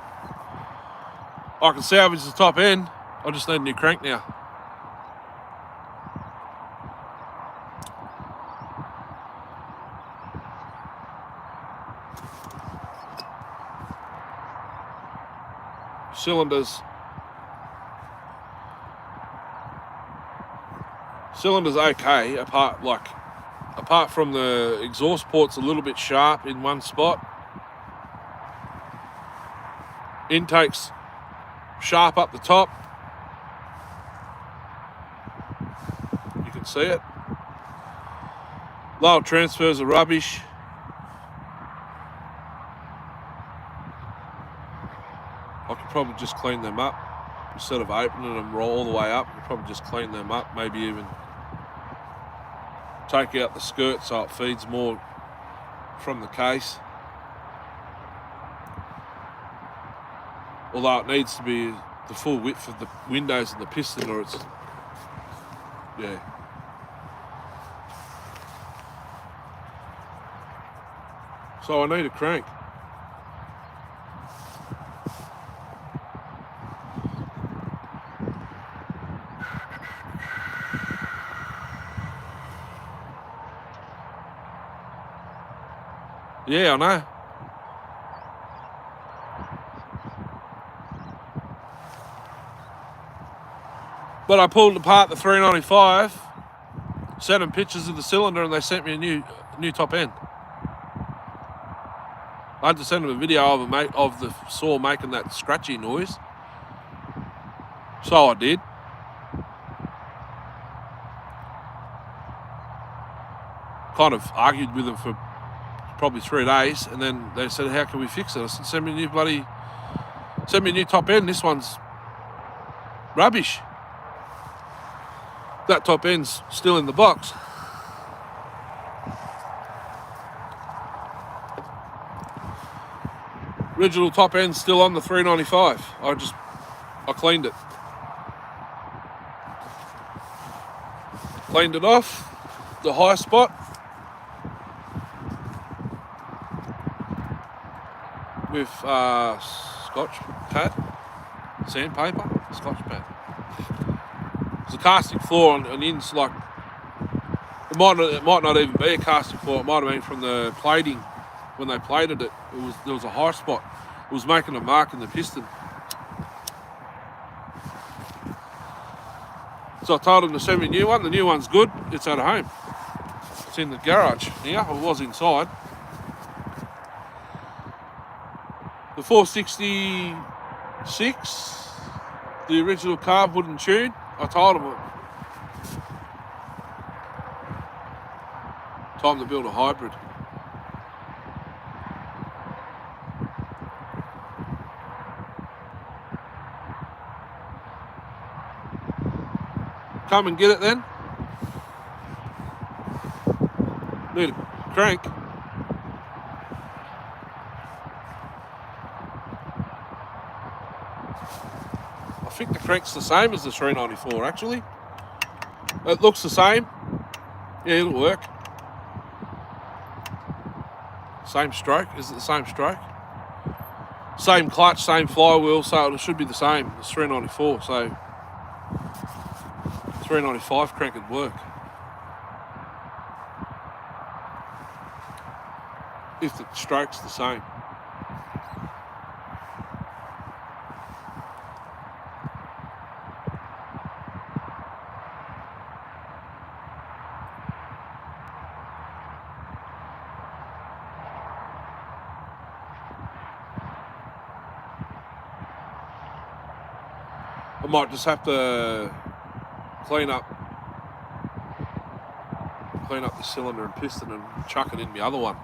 [SPEAKER 1] I can salvage the top end. I just need a new crank now. Cylinder's okay, apart from the exhaust port's a little bit sharp in one spot. Intake's sharp up the top. You can see it. Lower transfers are rubbish. I could probably just clean them up. Instead of opening them all the way up, you probably just clean them up, maybe even take out the skirt so it feeds more from the case. Although it needs to be the full width of the windows and the piston, or it's, yeah. So I need a crank. Yeah, I know. But I pulled apart the 395, sent them pictures of the cylinder, and they sent me a new top end. I had to send them a video of the saw making that scratchy noise. So I did. Kind of argued with them for probably 3 days, and then they said, how can we fix it? I said, send me a new top end. This one's rubbish. That top end's still in the box. Original top end's still on the 395. I cleaned it. Cleaned it off, the high spot. With Scotch pad, sandpaper, Scotch pad. It's a casting floor on the ins, like it might not even be a casting floor. It might have been from the plating when they plated it. There was a high spot. It was making a mark in the piston. So I told them to send me a new one. The new one's good. It's at home. It's in the garage now. It was inside. The 466, the original carb wouldn't tune. I told them time to build a hybrid. Come and get it then. Need a crank. I think the crank's the same as the 394 actually. It looks the same. Yeah, it'll work. Same stroke. Is it the same stroke? Same clutch, same flywheel, so it should be the same. It's 394, so 395 crank would work. If the stroke's the same. I might just have to clean up the cylinder and piston and chuck it in the other one.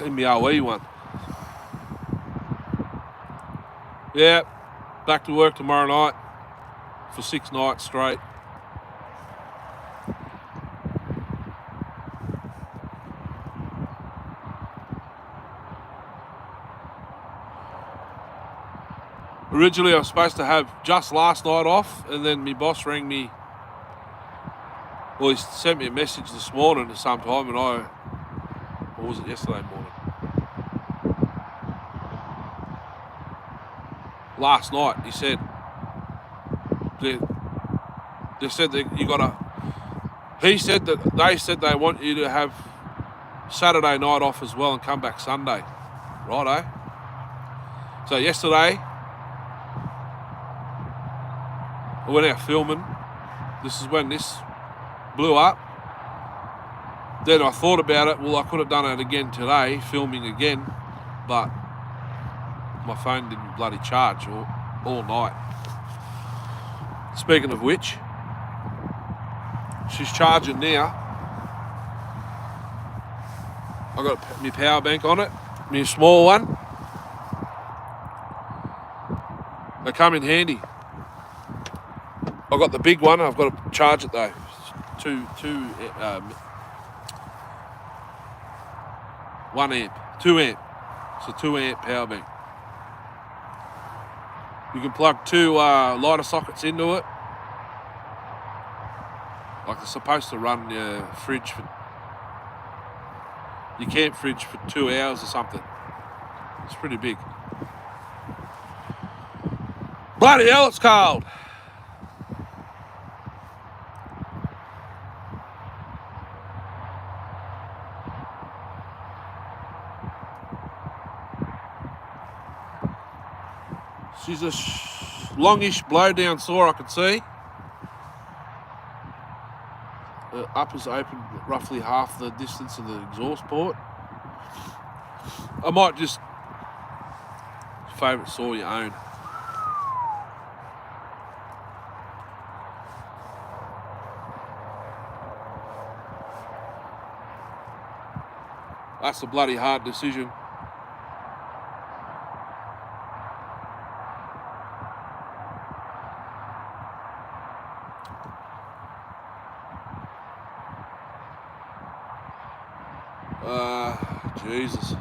[SPEAKER 1] In the OE one. Yeah, back to work tomorrow night for 6 nights straight. Originally I was supposed to have just last night off, and then my boss rang me. Well, he sent me a message this morning at some time, and or was it yesterday morning? Last night, he said, they said that you gotta, they said they want you to have Saturday night off as well and come back Sunday. Righto. So yesterday, I went out filming. This is when this blew up. Then I thought about it. Well, I could have done it again today, filming again, but my phone didn't bloody charge all night. Speaking of which, she's charging now. I got my power bank on it, my small one. They come in handy. I got the big one. I've got to charge it though. 1 amp, 2 amp. It's a 2 amp power bank. You can plug 2 lighter sockets into it. Like it's supposed to run your fridge for your camp fridge for 2 hours or something. It's pretty big. Bloody hell, it's cold. She's a longish blowdown saw, I can see. The upper's open roughly half the distance of the exhaust port. I might just favourite saw you own. That's a bloody hard decision. Jesus.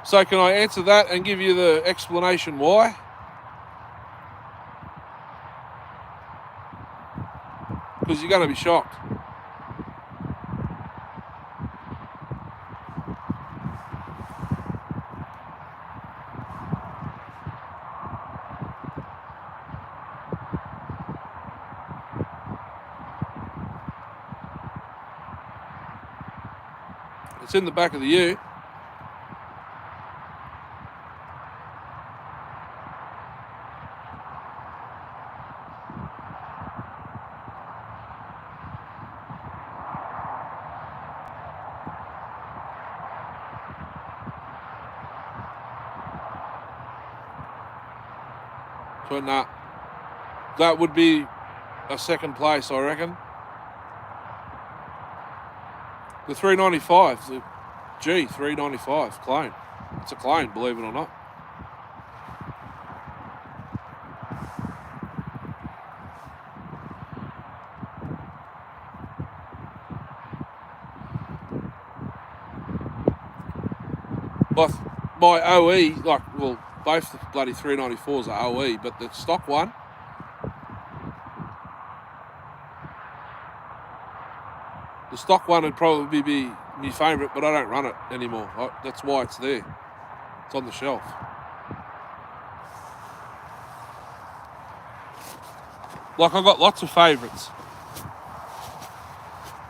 [SPEAKER 1] So can I answer that and give you the explanation why? Because you're going to be shocked. It's in the back of the U. So nah, that would be a second place, I reckon. The 395, the G395 clone. It's a clone, believe it or not. my OE, well, both the bloody 394s are OE, but the stock one, would probably be my favourite, but I don't run it anymore. That's why it's there. It's on the shelf. I've got lots of favourites.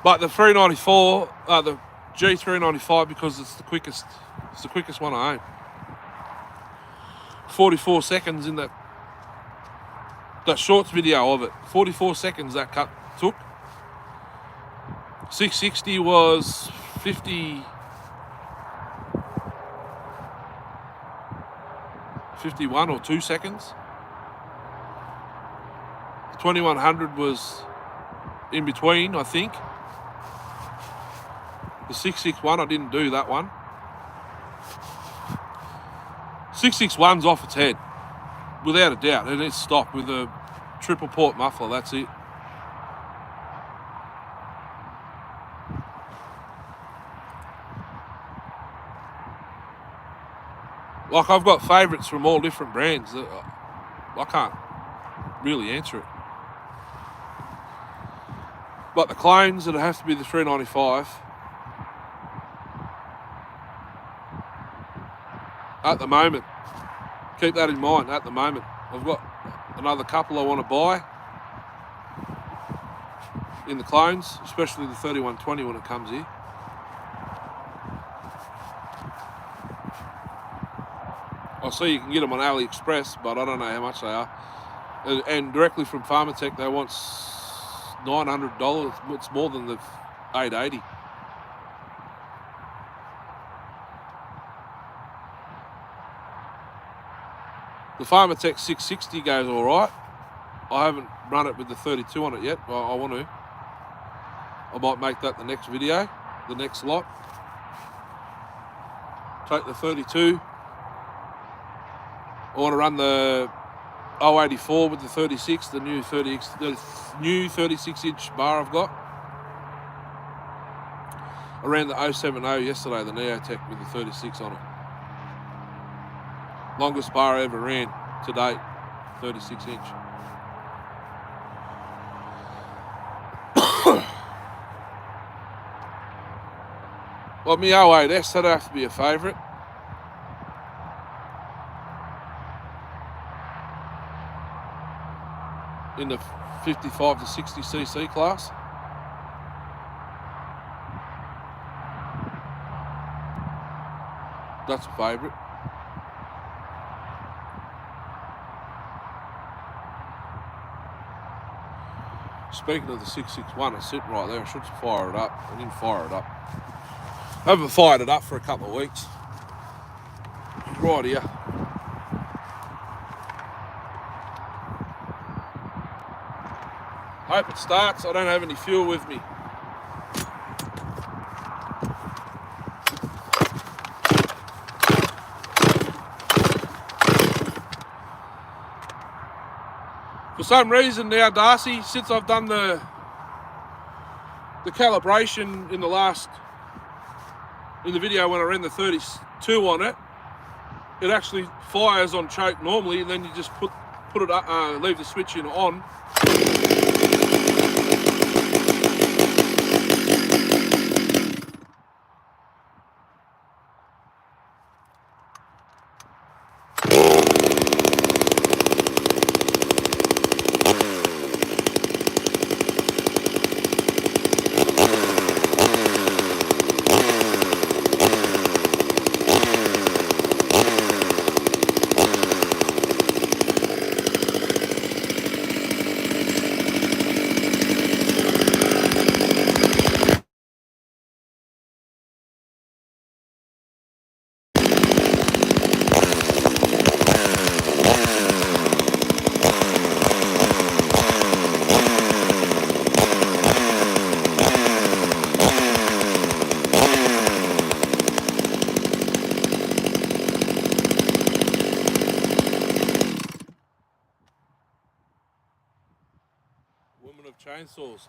[SPEAKER 1] But the 394, the G395, because it's the quickest one I own. 44 seconds in that shorts video of it. 44 seconds that cut took. 660 was 51 or 2 seconds. 2100 was in between, I think. The 661, I didn't do that one. 661's off its head, without a doubt, and it's stock with a triple port muffler, that's it. I've got favourites from all different brands. I can't really answer it. But the clones, it'll have to be the 395. At the moment. Keep that in mind, at the moment. I've got another couple I want to buy in the clones, especially the 3120 when it comes here. I see you can get them on AliExpress, but I don't know how much they are. And directly from Pharmatech, they want $900. It's more than the $880. The Pharmatech 660 goes all right. I haven't run it with the 32 on it yet, but I want to. I might make that the next video, the next lot. Take the 32. I want to run the 084 with the 36, the new 36-inch bar I've got. I ran the 070 yesterday, the Neotech with the 36 on it. Longest bar I ever ran to date, 36-inch. Well, my 08S, that'd have to be a favourite. In the 55 to 60 cc class. That's a favourite. Speaking of the 661, it's sitting right there. I should fire it up. I didn't fire it up. I haven't fired it up for a couple of weeks. Right here. Hope it starts. I don't have any fuel with me. For some reason now, Darcy, since I've done the calibration in the video when I ran the 32 on it, it actually fires on choke normally, and then you just put it up, leave the switch in on. Women of chainsaws.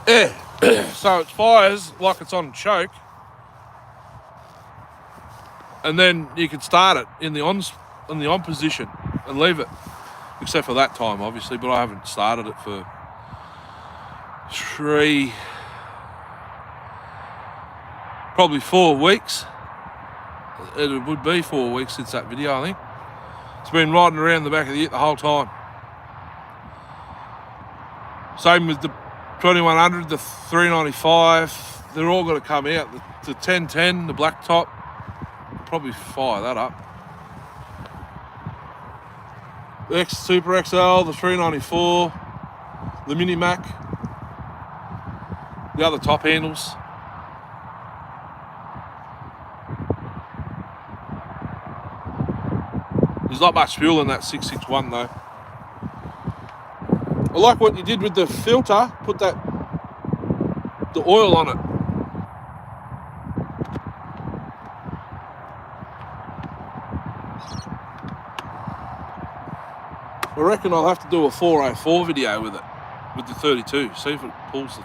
[SPEAKER 1] Yeah. So it fires like it's on choke, and then you can start it in the on position and leave it, except for that time obviously, but I haven't started it for probably 4 weeks. It would be 4 weeks since that video, I think. It's been riding around the back of the it the whole time. Same with the 2100, the 395. They're all going to come out. The 1010, the black top, probably fire that up. The X Super XL, the 394, the Mini Mac, the other top handles. There's not much fuel in that 661 though. I like what you did with the filter, put the oil on it. I reckon I'll have to do a 404 video with it, with the 32, see if it pulls the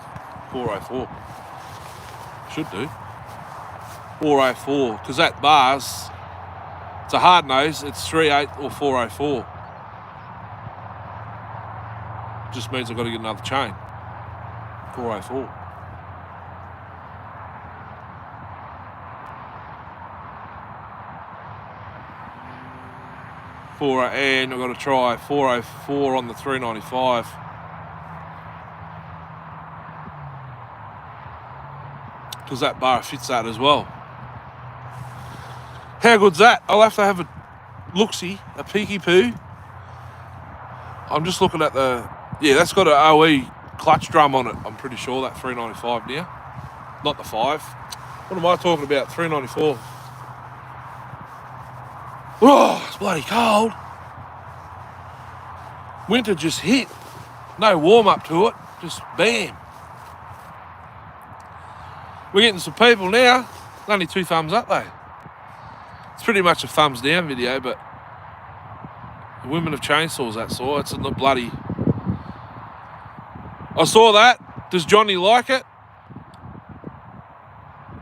[SPEAKER 1] 404. Should do. 404, because that bar's, it's a hard nose, it's 3.8 or 404. Just means I've got to get another chain. 404. And I've got to try 404 on the 395. Because that bar fits that as well. How good's that? I'll have to have a look-see, a peeky poo. I'm just looking at that's got an OE clutch drum on it. I'm pretty sure that 395 now. Not the 5. What am I talking about? 394. Oh, it's bloody cold. Winter just hit. No warm up to it. Just bam. We're getting some people now. Only 2 thumbs up though. It's pretty much a thumbs down video, but the women of chainsaws, that saw. It's not bloody. I saw that. Does Johnny like it?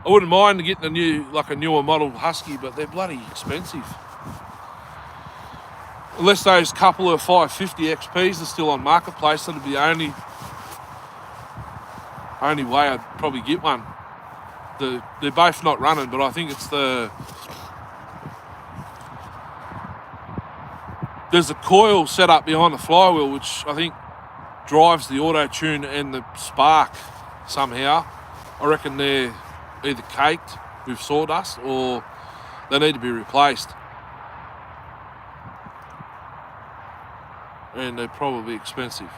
[SPEAKER 1] I wouldn't mind getting a newer model Husky, but they're bloody expensive. Unless those couple of 550 XPs are still on Marketplace, that'd be the only way I'd probably get one. They're both not running, but I think it's there's a coil set up behind the flywheel, which I think drives the auto-tune and the spark somehow. I reckon they're either caked with sawdust or they need to be replaced. And they're probably expensive.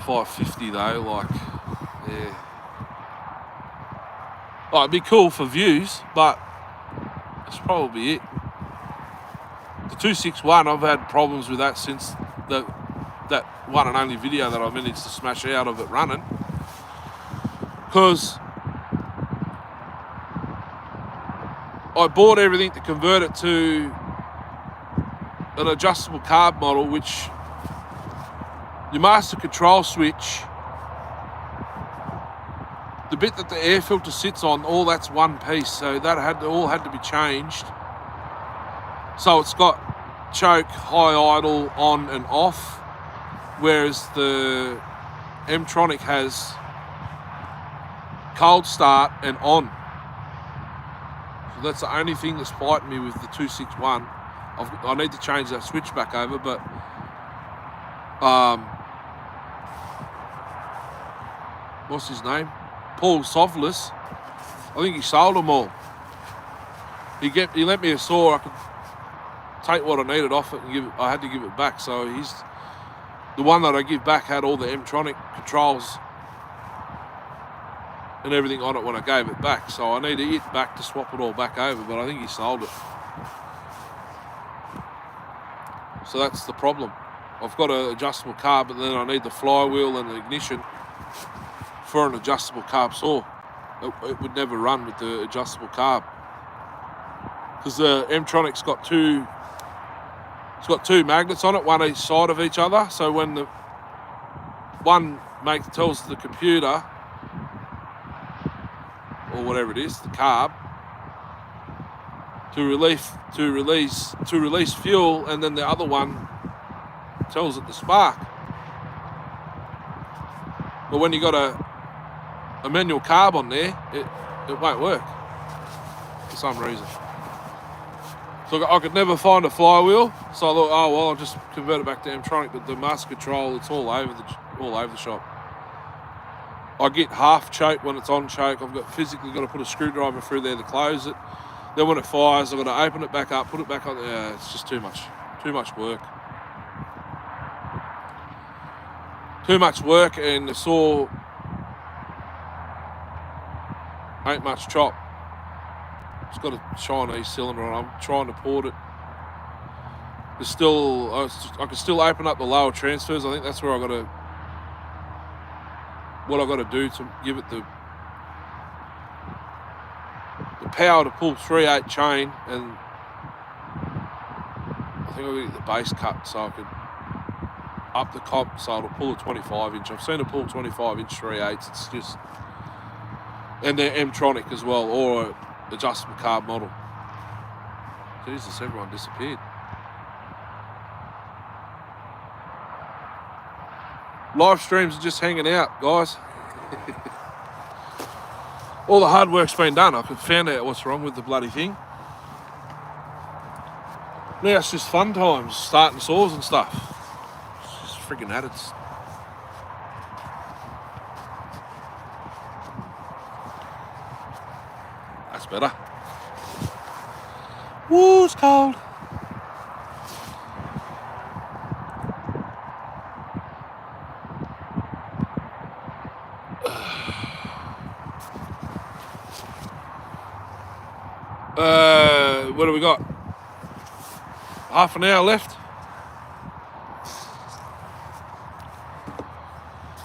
[SPEAKER 1] $550 though, yeah. Oh, it'd be cool for views, but that's probably it. The 261, I've had problems with that since that one and only video that I managed to smash out of it running. Because I bought everything to convert it to an adjustable carb model, which your master control switch, the bit that the air filter sits on, all that's one piece, so that all had to be changed. So it's got choke, high idle, on and off, whereas the M-Tronic has cold start and on. So that's the only thing that's fighting me with the 261. I need to change that switch back over, but what's his name? Paul Sovlis. I think he sold them all. He lent me a saw. I could take what I needed off it and I had to give it back. So the one that I give back had all the M-Tronic controls and everything on it when I gave it back. So I need it back to swap it all back over, but I think he sold it. So that's the problem. I've got an adjustable carb, but then I need the flywheel and the ignition for an adjustable carb saw. It would never run with the adjustable carb. because the M-Tronic's got two. It's got two magnets on it, one each side of each other. So when the one tells the computer or whatever it is, the carb, to release fuel, and then the other one tells it to spark. But when you got a manual carb on there, it won't work for some reason. So I could never find a flywheel, so I thought, oh well, I'll just convert it back to M-Tronic. But the master control, it's all over the shop. I get half choke when it's on choke. I've physically got to put a screwdriver through there to close it. Then when it fires, I've got to open it back up, put it back on. Yeah, it's just too much work. Too much work, and the saw ain't much chop. It's got a Chinese cylinder on. I'm trying to port it. There's still, I can still open up the lower transfers. I think that's where what I got to do to give it the power to pull 3/8 chain, and I think I'll get the base cut so I can up the comp so it'll pull a 25-inch. I've seen it pull 25-inch 3/8. It's just, and they're M-Tronic as well, or adjustable carb model. Jesus, everyone disappeared. Live streams are just hanging out, guys. All the hard work's been done. I could find out what's wrong with the bloody thing. Now it's just fun times, starting saws and stuff. It's just freaking at it. That's better. Woo, it's cold. What do we got? Half an hour left.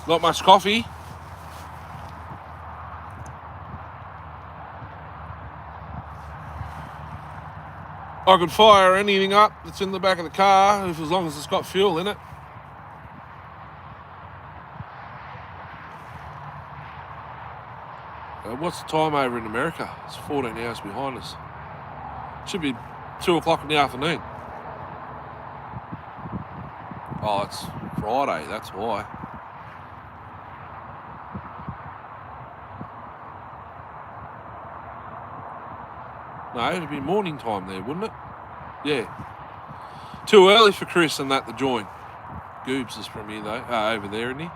[SPEAKER 1] Not much coffee. I could fire anything up that's in the back of the car as long as it's got fuel in it. What's the time over in America? It's 14 hours behind us. Should be 2 o'clock in the afternoon. Oh, it's Friday, that's why. No, it'd be morning time there, wouldn't it? Yeah. Too early for Chris and that to join. Goobs is from here though. Over there, isn't he?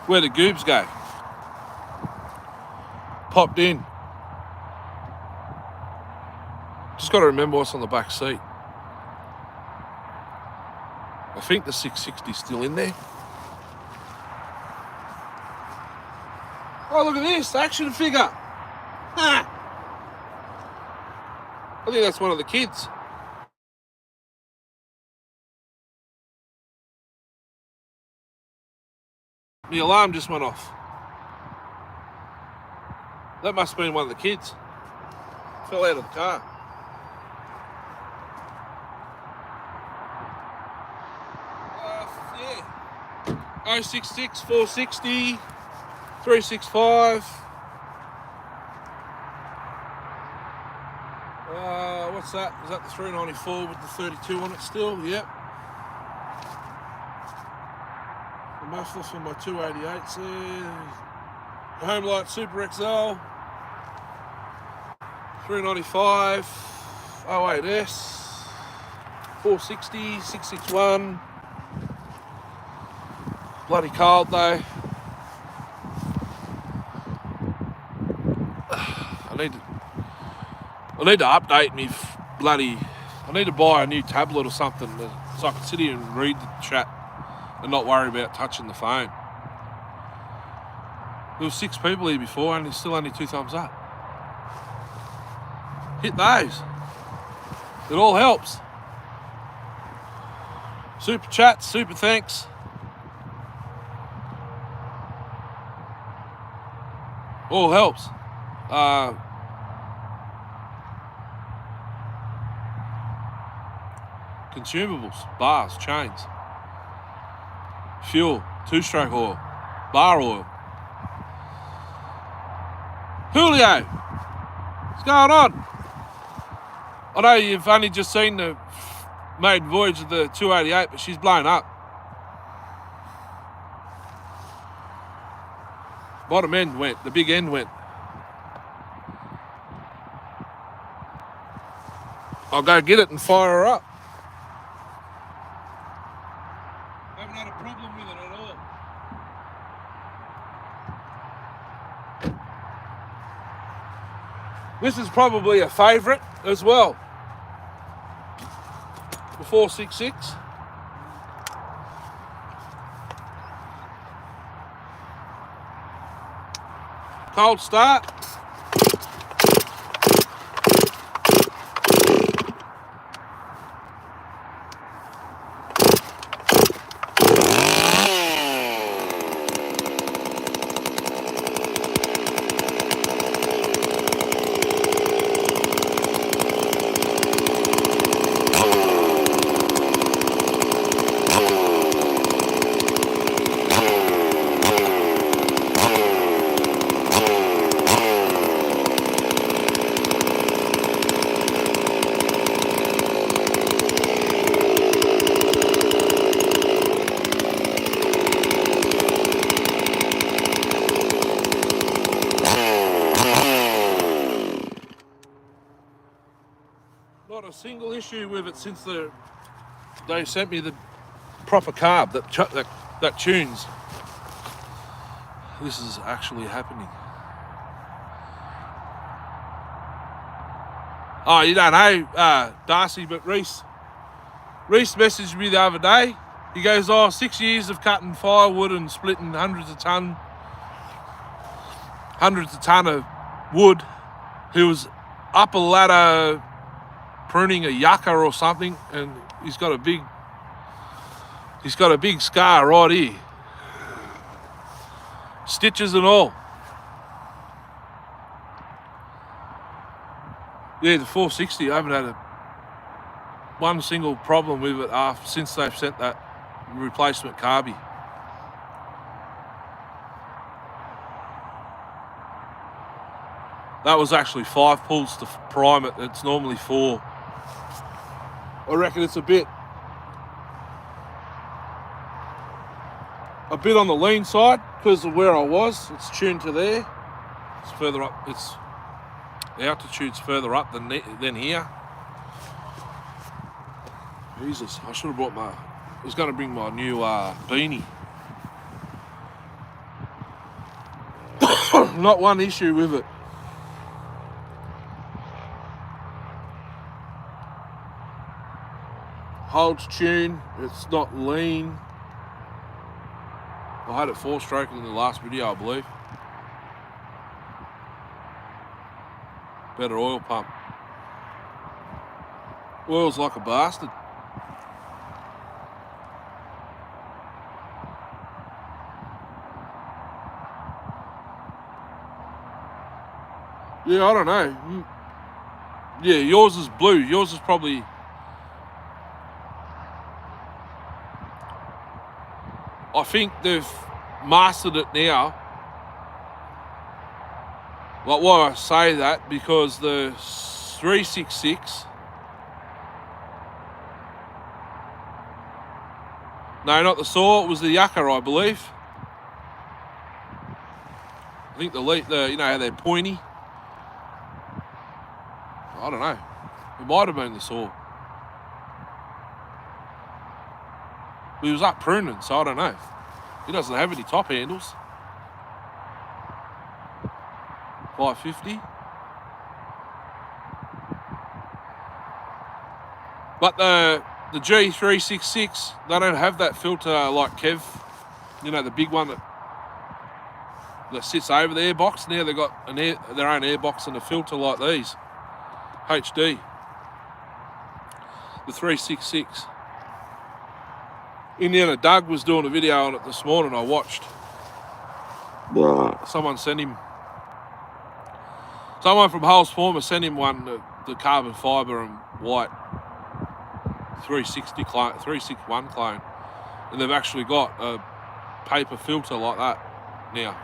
[SPEAKER 1] Where did Goobs go? Popped in. Just got to remember what's on the back seat. I think the 660's still in there. Oh, look at this, action figure. Ha! I think that's one of the kids. The alarm just went off. That must have been one of the kids. Fell out of the car. Yeah. 066 460 365. What's that? Is that the 394 with the 32 on it still? Yep. The muffler for my 288s there. The Homelight Super XL. 395. 08S. 460. 661. Bloody cold though. I need to update me bloody. I need to buy a new tablet or something so I can sit here and read the chat and not worry about touching the phone. There was 6 people here before and there's still only 2 thumbs up. Hit those. It all helps. Super chats, super thanks. All helps. consumables, bars, chains, fuel, two-stroke oil, bar oil. Julio, what's going on? I know you've only just seen the maiden voyage of the 288, but she's blown up. Bottom end went, the big end went. I'll go get it and fire her up. Haven't had a problem with it at all. This is probably a favourite as well. The 466. Cold start. Not a single issue with it since they sent me the proper carb that tunes. This is actually happening. Oh, you don't know, Darcy, but Reese messaged me the other day. He goes, 6 years of cutting firewood and splitting hundreds of ton of wood. He was up a ladder pruning a yucca or something, and he's got a big scar right here, stitches and all. Yeah, the 460, I haven't had one single problem with it since they've sent that replacement carby. That was actually 5 pulls to prime it. It's normally 4. I reckon it's a bit on the lean side because of where I was. It's tuned to there. It's further up. The altitude's further up than here. Jesus, I should have brought I was going to bring my new beanie. Not one issue with it. Holds tune, it's not lean. I had it 4-stroke in the last video, I believe. Better oil pump. Oil's like a bastard. Yeah, I don't know. Yeah, yours is blue. Yours is probably... I think they've mastered it now. Like, why I say that, because the 366... No, not the saw, it was the yucca, I believe. I think the you know how they're pointy. I don't know. It might have been the saw. But he was up pruning, so I don't know. He doesn't have any top handles. 550. But the G366, they don't have that filter like Kev. You know, the big one that sits over the airbox. Now they've got their own airbox and a filter like these. HD. The 366. Indiana Doug was doing a video on it this morning, I watched. Someone from Hulls Former sent him one, the carbon fibre and white. 361 clone, and they've actually got a paper filter like that now.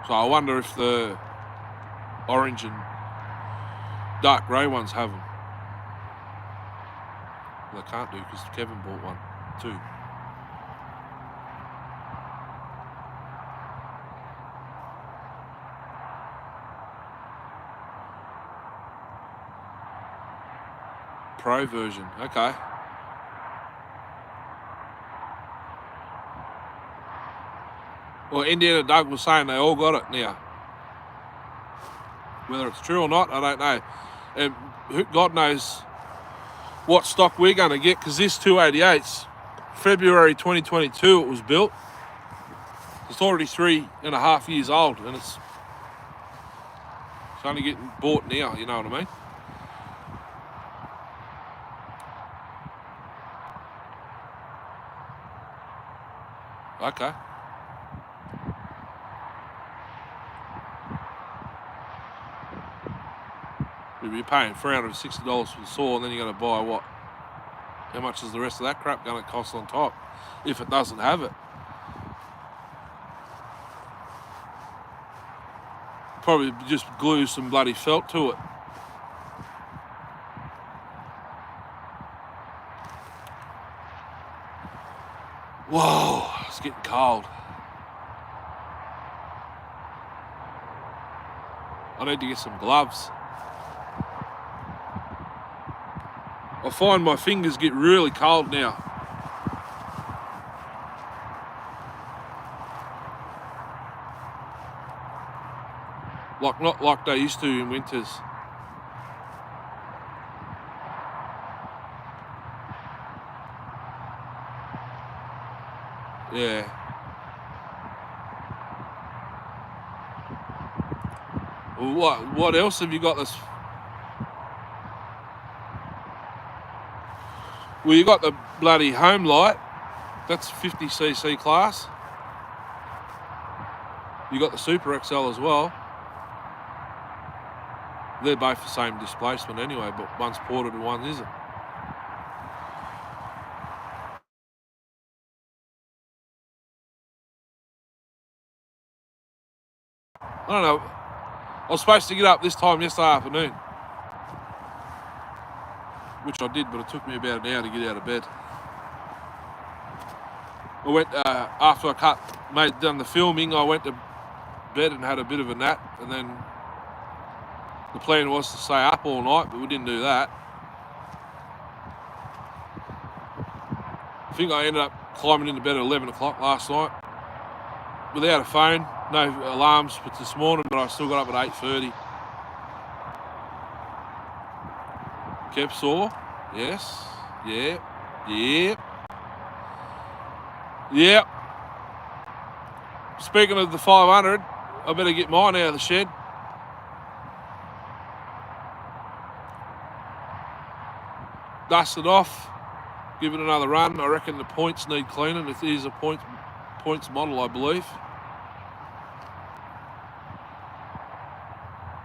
[SPEAKER 1] So I wonder if the orange and dark grey ones have them. Well, they can't do because Kevin bought one too. Pro version, okay. Well, Indiana Doug was saying they all got it now. Whether it's true or not, I don't know. And God knows what stock we're going to get, because this 288's February 2022 it was built. It's already 3.5 years old, and it's only getting bought now, you know what I mean? Okay. You're paying $360 for the saw, and then you're going to buy what? How much is the rest of that crap going to cost on top if it doesn't have it? Probably just glue some bloody felt to it. Whoa, it's getting cold. I need to get some gloves. I find my fingers get really cold now. Not like they used to in winters. Yeah. Well, what else have you got this? Well, you got the bloody home light. That's 50cc class. You got the Super XL as well. They're both the same displacement anyway, but one's ported and one isn't. I don't know. I was supposed to get up this time yesterday afternoon, which I did, but it took me about an hour to get out of bed. I went, after I done the filming, I went to bed and had a bit of a nap, and then the plan was to stay up all night, but we didn't do that. I think I ended up climbing into bed at 11 o'clock last night without a phone, no alarms but this morning, but I still got up at 8:30. Kev saw, yes, yep. Speaking of the 500, I better get mine out of the shed. Dust it off, give it another run. I reckon the points need cleaning. It is a points model, I believe.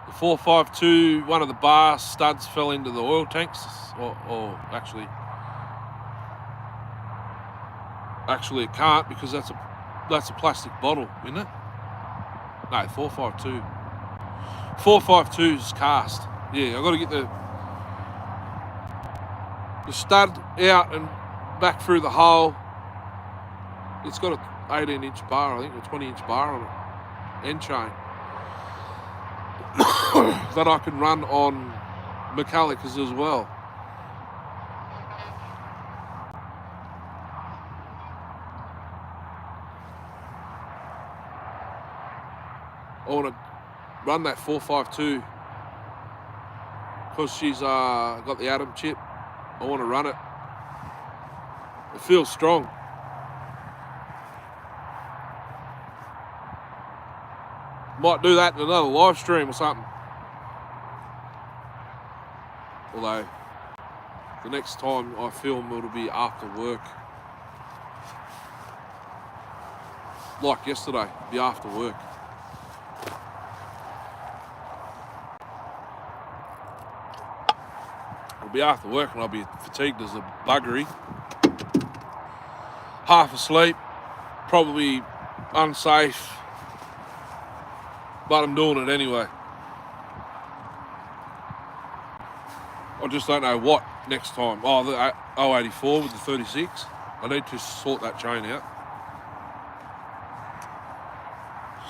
[SPEAKER 1] The 452, one of the bar studs fell into the oil tanks, or actually it can't, because that's a plastic bottle, isn't it? No, 452. 452's cast. Yeah, I've got to get the stud out and back through the hole. It's got a 18-inch bar, I think, or 20-inch bar on it, end chain, that I can run on Mechanicas as well. I want to run that 452 because she's got the Atom chip. I want to run it. It feels strong. Might do that in another live stream or something. Although the next time I film it'll be after work. Like yesterday, it'll be after work. It'll be after work and I'll be fatigued as a buggery. Half asleep, probably unsafe, but I'm doing it anyway. I just don't know what next time. Oh, the 084 with the 36. I need to sort that chain out.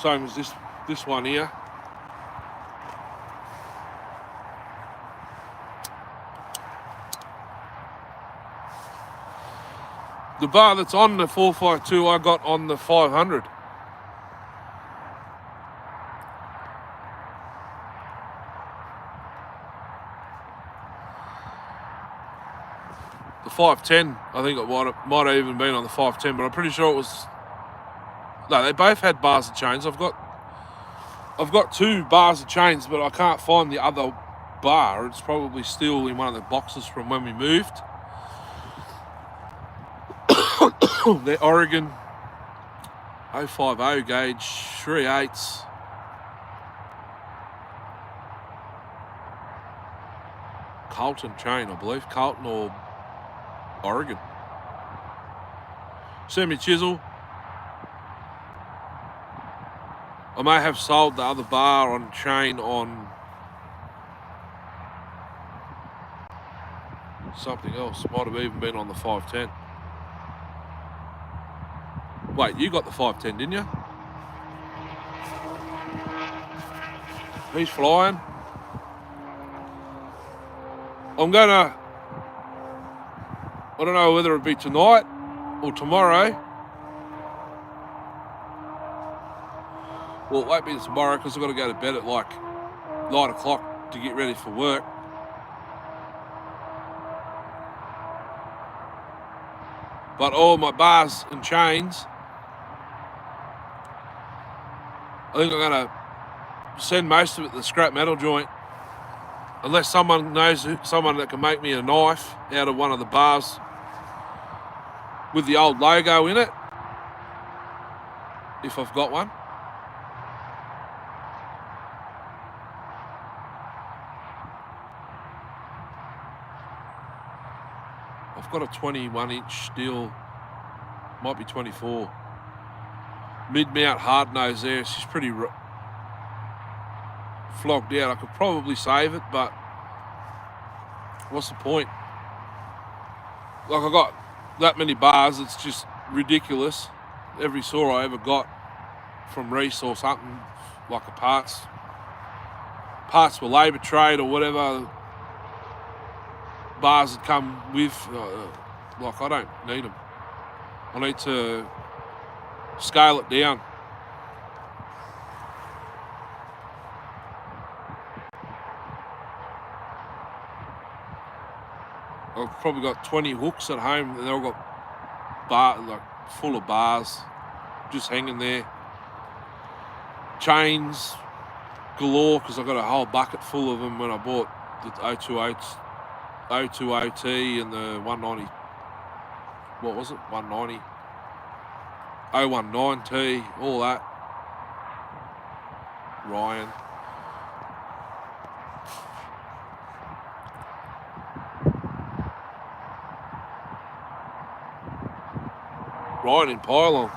[SPEAKER 1] Same as this one here. The bar that's on the 452 I got on the 500. The 510, I think it might have even been on the 510, but I'm pretty sure it was. No, they both had bars and chains. I've got 2 bars and chains, but I can't find the other bar. It's probably still in one of the boxes from when we moved. They're Oregon 050 gauge, 3/8. Carlton chain, I believe. Carlton or Oregon. Semi-chisel. I may have sold the other bar on chain on something else. Might have even been on the 510. Wait, you got the 510, didn't you? He's flying. I'm gonna, I don't know whether it'll be tonight or tomorrow. Well, it won't be tomorrow because I've got to go to bed at like 9 o'clock to get ready for work. But all my bars and chains, I think I'm going to send most of it to the scrap metal joint. Unless someone knows someone that can make me a knife out of one of the bars with the old logo in it, if I've got one. I've got a 21-inch steel, might be 24. Mid-mount hard nose there. She's pretty flogged out. I could probably save it, but what's the point? Like, I got that many bars, it's just ridiculous. Every saw I ever got from Reese or something, like a parts for labour trade or whatever, bars that come with, like, I don't need them. I need to scale it down. I've probably got 20 hooks at home and they've all got like full of bars just hanging there. Chains galore because I got a whole bucket full of them when I bought the 020T and the 190. What was it? 190. 019T, all that. Ryan. Ryan in pylon.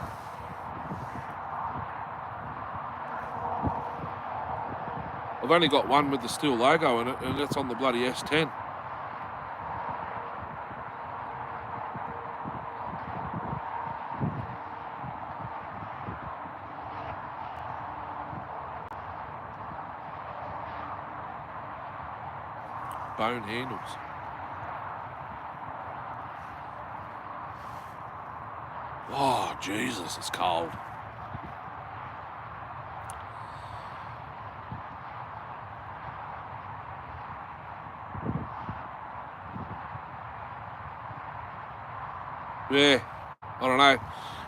[SPEAKER 1] I've only got one with the steel logo in it, and that's on the bloody S10. Bone handles. Oh, Jesus, it's cold. Yeah, I don't know.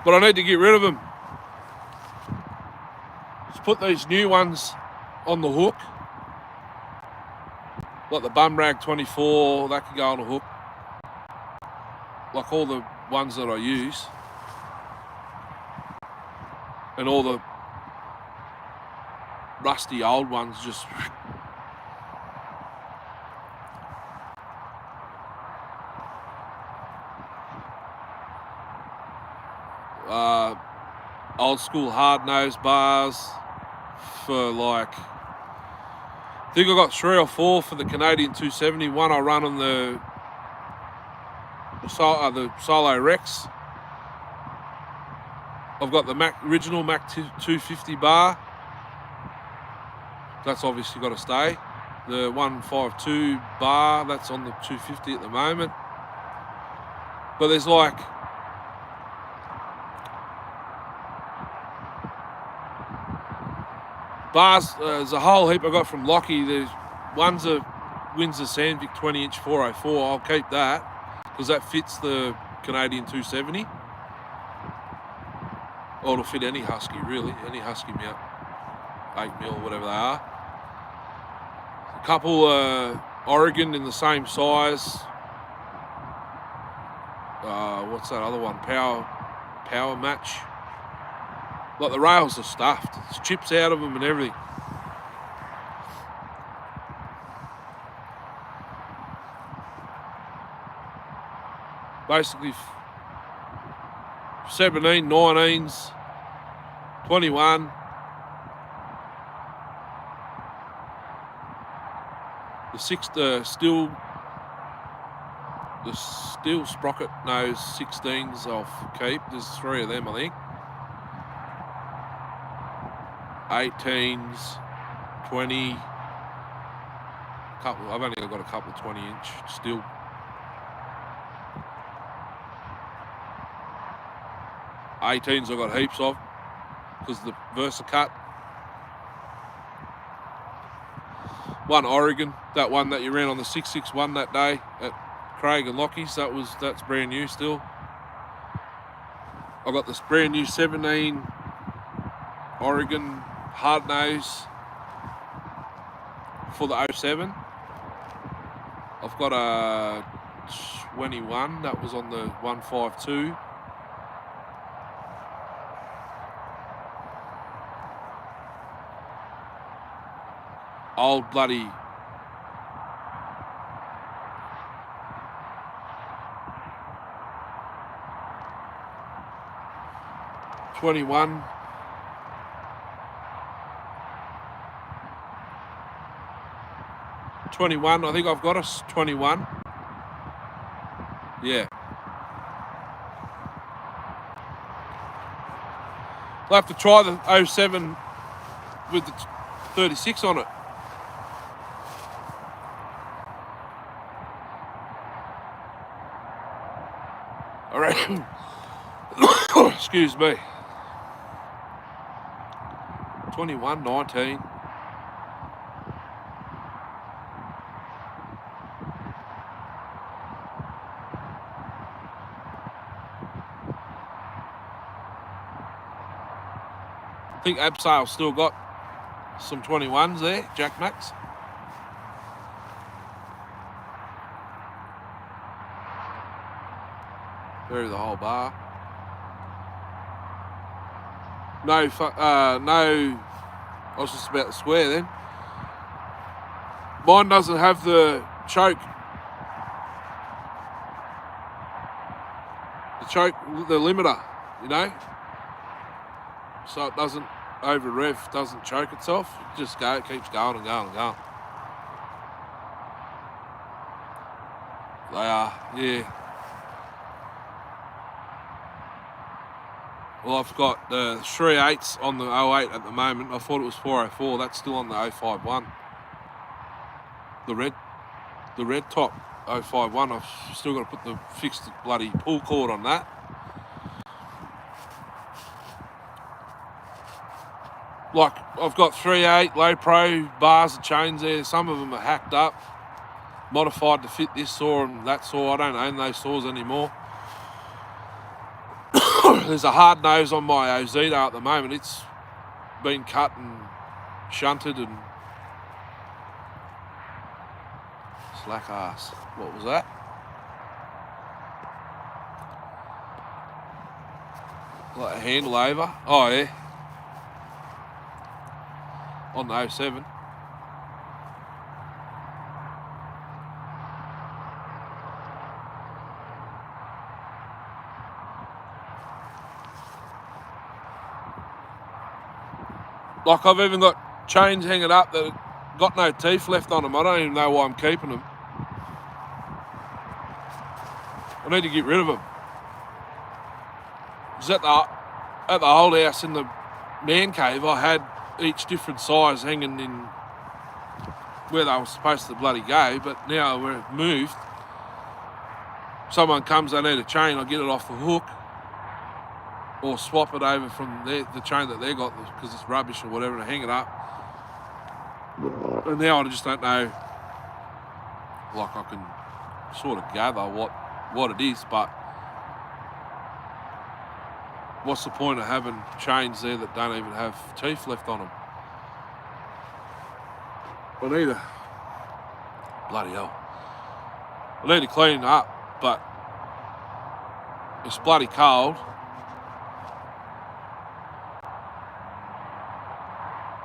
[SPEAKER 1] But I need to get rid of them. Let's put these new ones on the hook. Like the bum rag 24, that can go on a hook. Like all the ones that I use. And all the rusty old ones just old school hard nose bars for like, I think I got 3 or 4 for the Canadian 270. One I run on the Solo Rex. I've got the original Mac 250 bar. That's obviously got to stay. The 152 bar, that's on the 250 at the moment. But there's like bars, there's a whole heap I got from Lockie. There's one's a Windsor Sandvik 20-inch 404. I'll keep that because that fits the Canadian 270. Or it'll fit any Husky, really, any Husky mount, 8mm, whatever they are. A couple Oregon in the same size. What's that other one? Power Match. Like the rails are stuffed. There's chips out of them and everything. Basically 17, 19s, 21. The steel sprocket nose 16s I'll keep. There's 3 of them, I think. 18s, 20. I've only got a couple of 20-inch steel. '18s I've got heaps of because the VersaCut. One Oregon, that one that you ran on the 661 that day at Craig and Lockie's, that's brand new still. I've got this brand new 17 Oregon hard nose for the 07. I've got a 21 that was on the 152. Old bloody '21. I think I've got a 21. Yeah. I'll have to try the 07 with the 36 on it. I reckon. Excuse me. 21, 19. I think Abseil still got some 21s there, Jack Max. Through the whole bar. No, I was just about to swear then. Mine doesn't have the choke. The limiter, you know? So it doesn't over rev, doesn't choke itself. It just keeps going and going and going. They are, yeah. Well, I've got the 3/8s on the 08 at the moment. I thought it was 404. That's still on the 051. The red top 051. I've still got to fix the bloody pull cord on that. Like, I've got 3/8 low pro bars and chains there. Some of them are hacked up, modified to fit this saw and that saw. I don't own those saws anymore. There's a hard nose on my Ozito at the moment. It's been cut and shunted and slack ass. What was that? Like a handle over. Oh yeah. On the 07. Like I've even got chains hanging up that got no teeth left on them. I don't even know why I'm keeping them. I need to get rid of them. Because at the old house in the man cave, I had each different size hanging in where they were supposed to bloody go, but now we're moved. Someone comes, they need a chain, I get it off the hook, or swap it over from the chain that they got because it's rubbish or whatever, and hang it up. And now I just don't know, like I can sort of gather what it is, but what's the point of having chains there that don't even have teeth left on them? I need to, bloody hell, I need to clean it up, but it's bloody cold.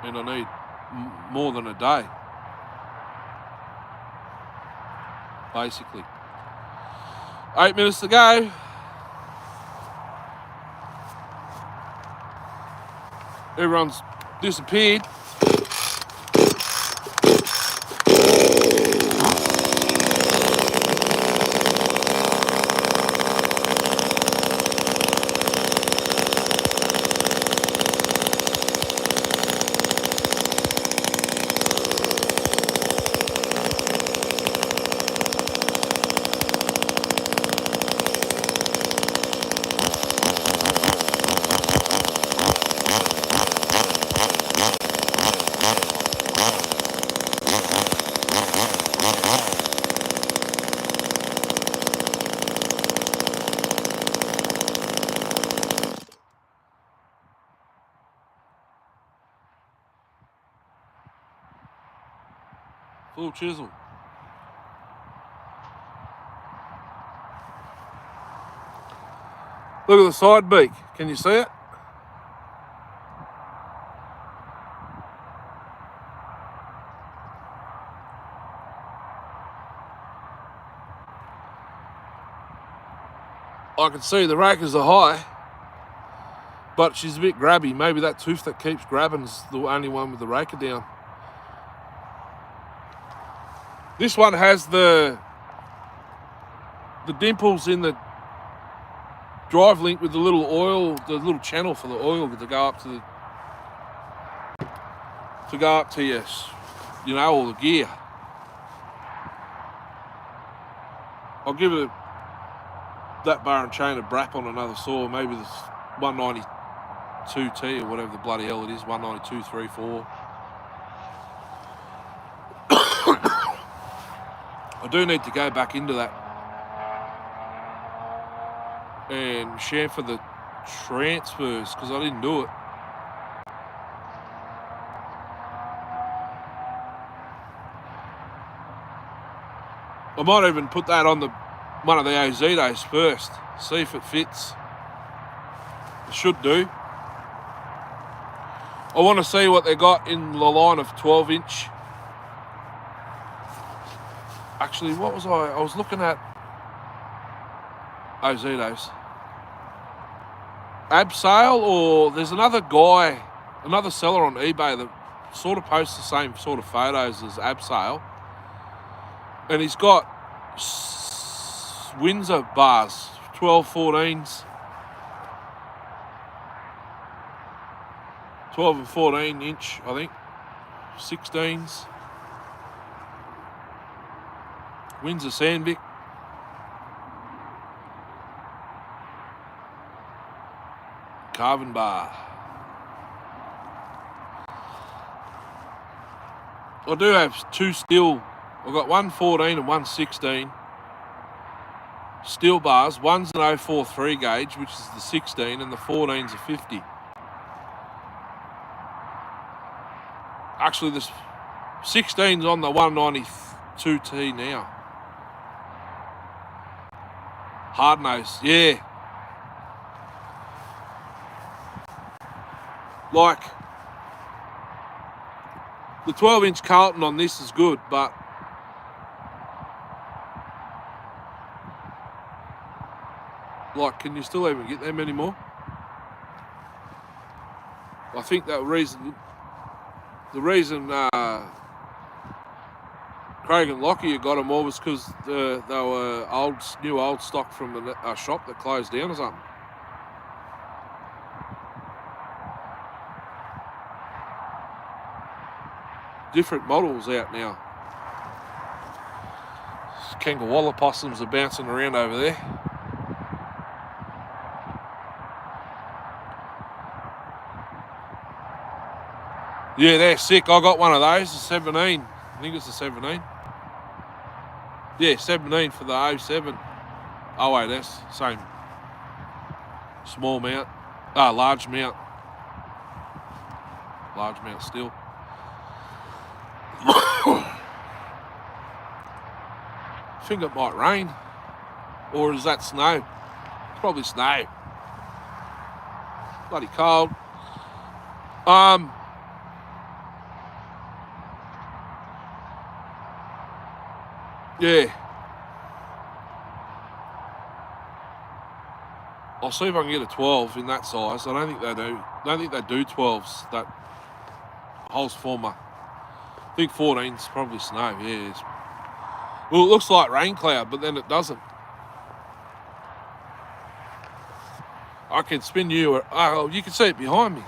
[SPEAKER 1] And I need more than a day, basically. 8 minutes to go. Everyone's disappeared. Full chisel. Look at the side beak. Can you see it? I can see the rakers are high, but she's a bit grabby. Maybe that tooth that keeps grabbing is the only one with the raker down. This one has the dimples in the drive link with the little oil, the little channel for the oil to go up to yes, you know, all the gear. I'll give it that bar and chain a brap on another saw, maybe this 192T or whatever the bloody hell it is, 192, 3, 4. I do need to go back into that and chamfer the transfers because I didn't do it. I might even put that on one of the Ozitos first, see if it fits. It should do. I want to see what they got in the line of 12-inch. Actually, what was I was looking at Ozitos. Abseil, or there's another guy, another seller on eBay that sort of posts the same sort of photos as Abseil. And he's got Windsor bars, 12, 14s. 12 and 14 inch, I think. 16s. Windsor Sandvik. Carbon bar. I do have two steel. I've got one 14 and one 16 steel bars. One's an 043 gauge, which is the 16, and the 14's a 50. Actually, this 16's on the 192T now. Hard nose, yeah. Like, the 12-inch Carlton on this is good, but like, can you still even get them anymore? I think that reason The reason Craig and Lockyer got them all was because they were new old stock from a shop that closed down or something. Different models out now. Kangaroo possums are bouncing around over there. Yeah, they're sick. I got one of those, a 17. I think it's a 17. Yeah, 17 for the 07. Oh wait, that's same. Small mount. Large mount. Large mount still. I think it might rain. Or is that snow? It's probably snow. Bloody cold. Yeah. I'll see if I can get a 12 in that size. I don't think they do. I don't think they do 12s. That holes former. I think 14's probably snow. Yeah. Well, it looks like rain cloud, but then it doesn't. I can spin you. Oh, you can see it behind me.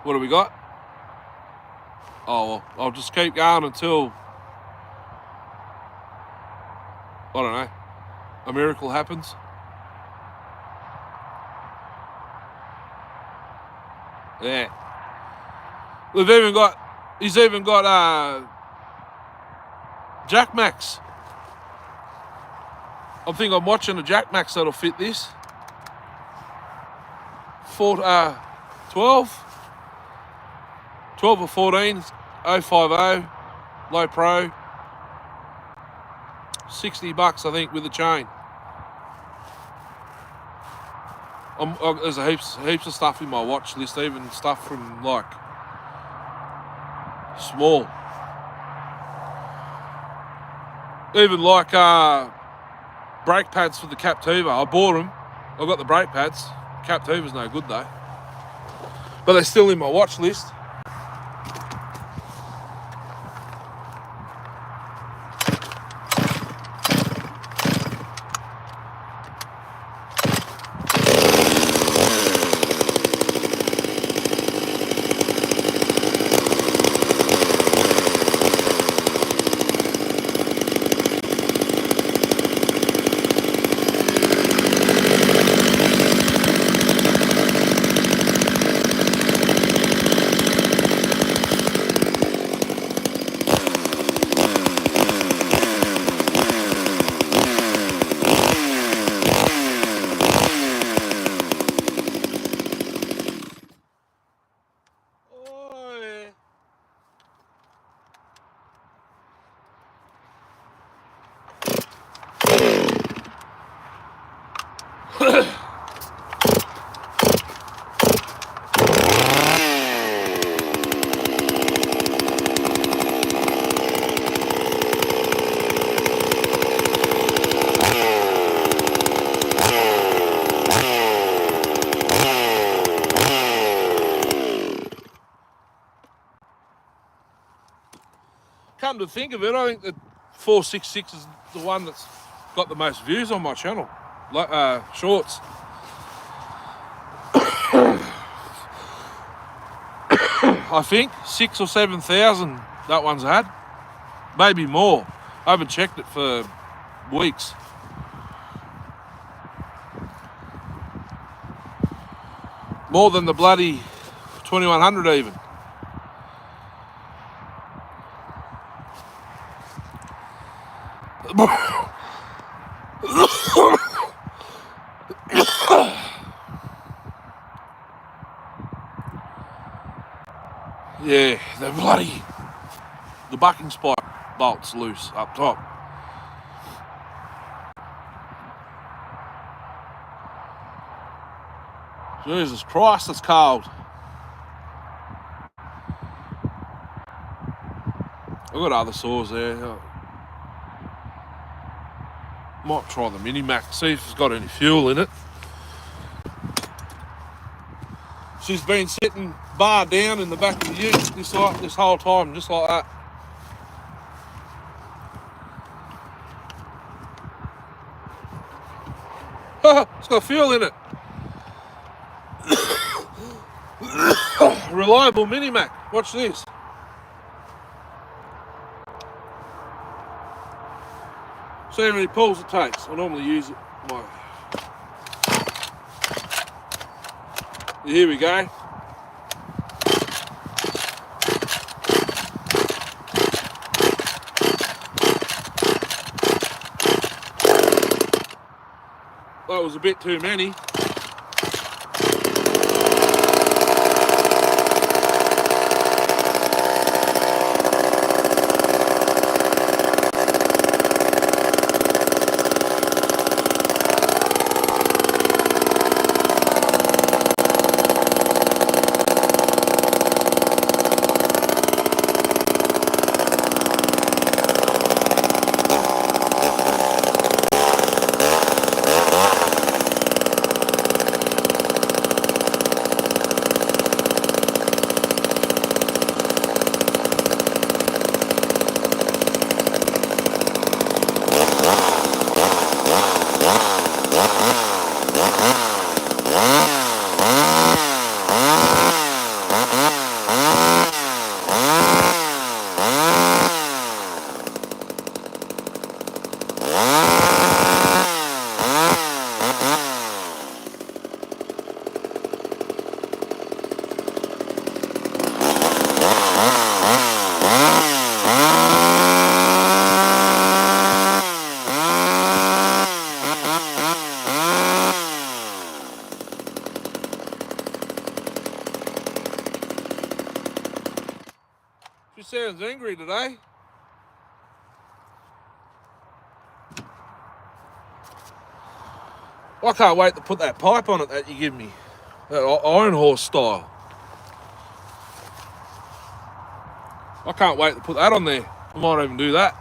[SPEAKER 1] What do we got? Oh, well, I'll just keep going until, I don't know, a miracle happens. Yeah. He's even got Jack Max. I think I'm watching a Jack Max that'll fit this. 12 or 14, 050, low pro. $60 I think with the chain. There's heaps of stuff in my watch list, even stuff from like small. Even like brake pads for the Captiva. I bought them. I got the brake pads. Captiva's no good though. But they're still in my watch list. Come to think of it, I think that 466 is the one that's got the most views on my channel. Shorts. I think 6,000 or 7,000 that one's had. Maybe more. I haven't checked it for weeks. More than the bloody 2100 even. Yeah, the bucking spike bolt's loose up top. Jesus Christ, it's cold. I've got other saws there. Might try the Mini Mac, see if it's got any fuel in it. She's been sitting bar down in the back of the ute this whole time, just like that. It's got fuel in it. Reliable Mini Mac. Watch this. See how many pulls it takes. I normally use it. Here we go. That was a bit too many. She sounds angry today. I can't wait to put that pipe on it that you give me. That iron horse style. I can't wait to put that on there. I might even do that.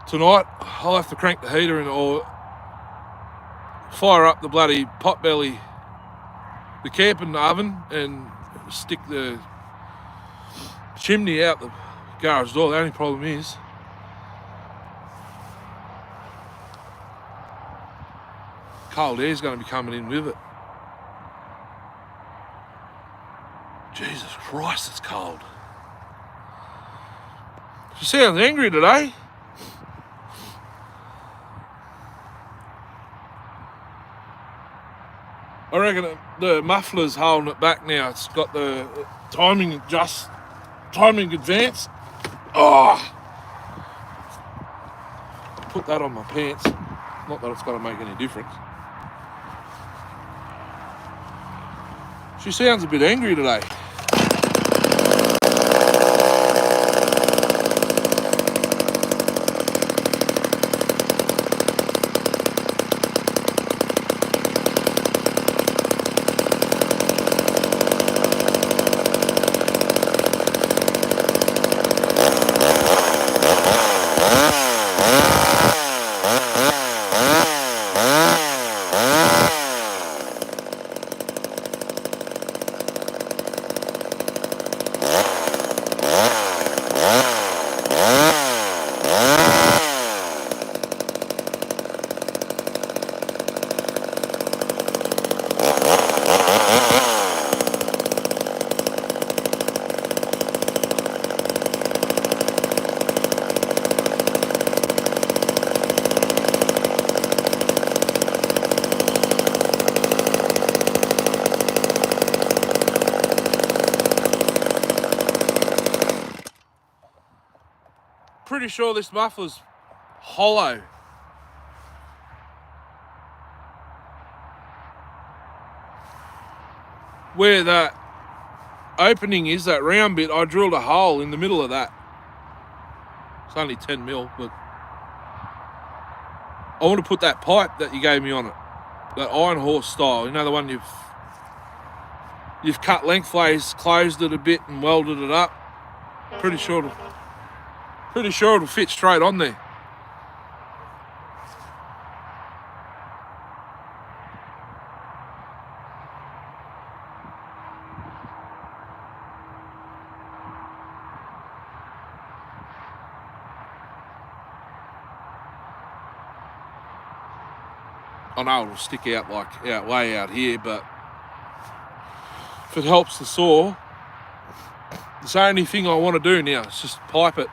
[SPEAKER 1] Tonight, I'll have to crank the heater in or fire up the bloody potbelly, the camping oven, and stick the chimney out the garage door. The only problem is cold air's going to be coming in with it. Jesus Christ, it's cold. She sounds angry today. I reckon the muffler's holding it back now. It's got the timing advance. Oh! Put that on my pants. Not that it's going to make any difference. She sounds a bit angry today. Pretty sure this muffler's hollow. Where that opening is, that round bit, I drilled a hole in the middle of that. It's only 10 mil, but I want to put that pipe that you gave me on it, that iron horse style, you know, the one you've cut lengthways, closed it a bit and welded it up. Pretty sure it'll fit straight on there. I know it'll stick out like way out here, but if it helps the saw, it's the only thing I want to do now. It's just pipe it.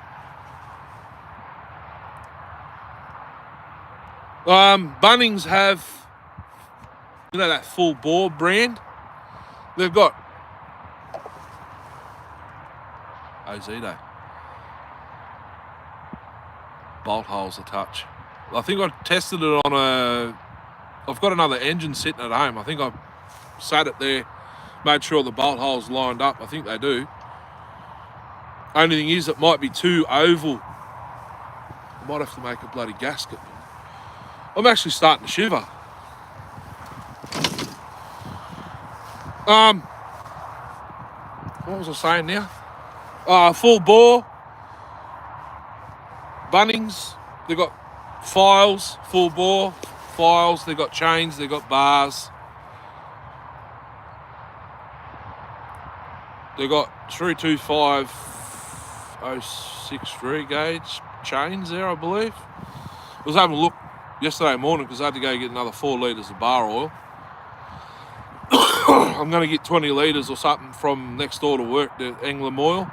[SPEAKER 1] Bunnings have, you know, that full bore brand. They've got Ozito. Bolt holes a touch. I think I tested it on I've got another engine sitting at home. I think I sat it there, made sure the bolt holes lined up. I think they do. Only thing is, it might be too oval. I might have to make a bloody gasket. I'm actually starting to shiver. What was I saying now? Full bore. Bunnings, they've got files, full bore, files, they've got chains, they've got bars. They've got 325/063 gauge chains there, I believe. I was having a look yesterday morning because I had to go get another 4 litres of bar oil. I'm going to get 20 litres or something from next door to work, the England Oil.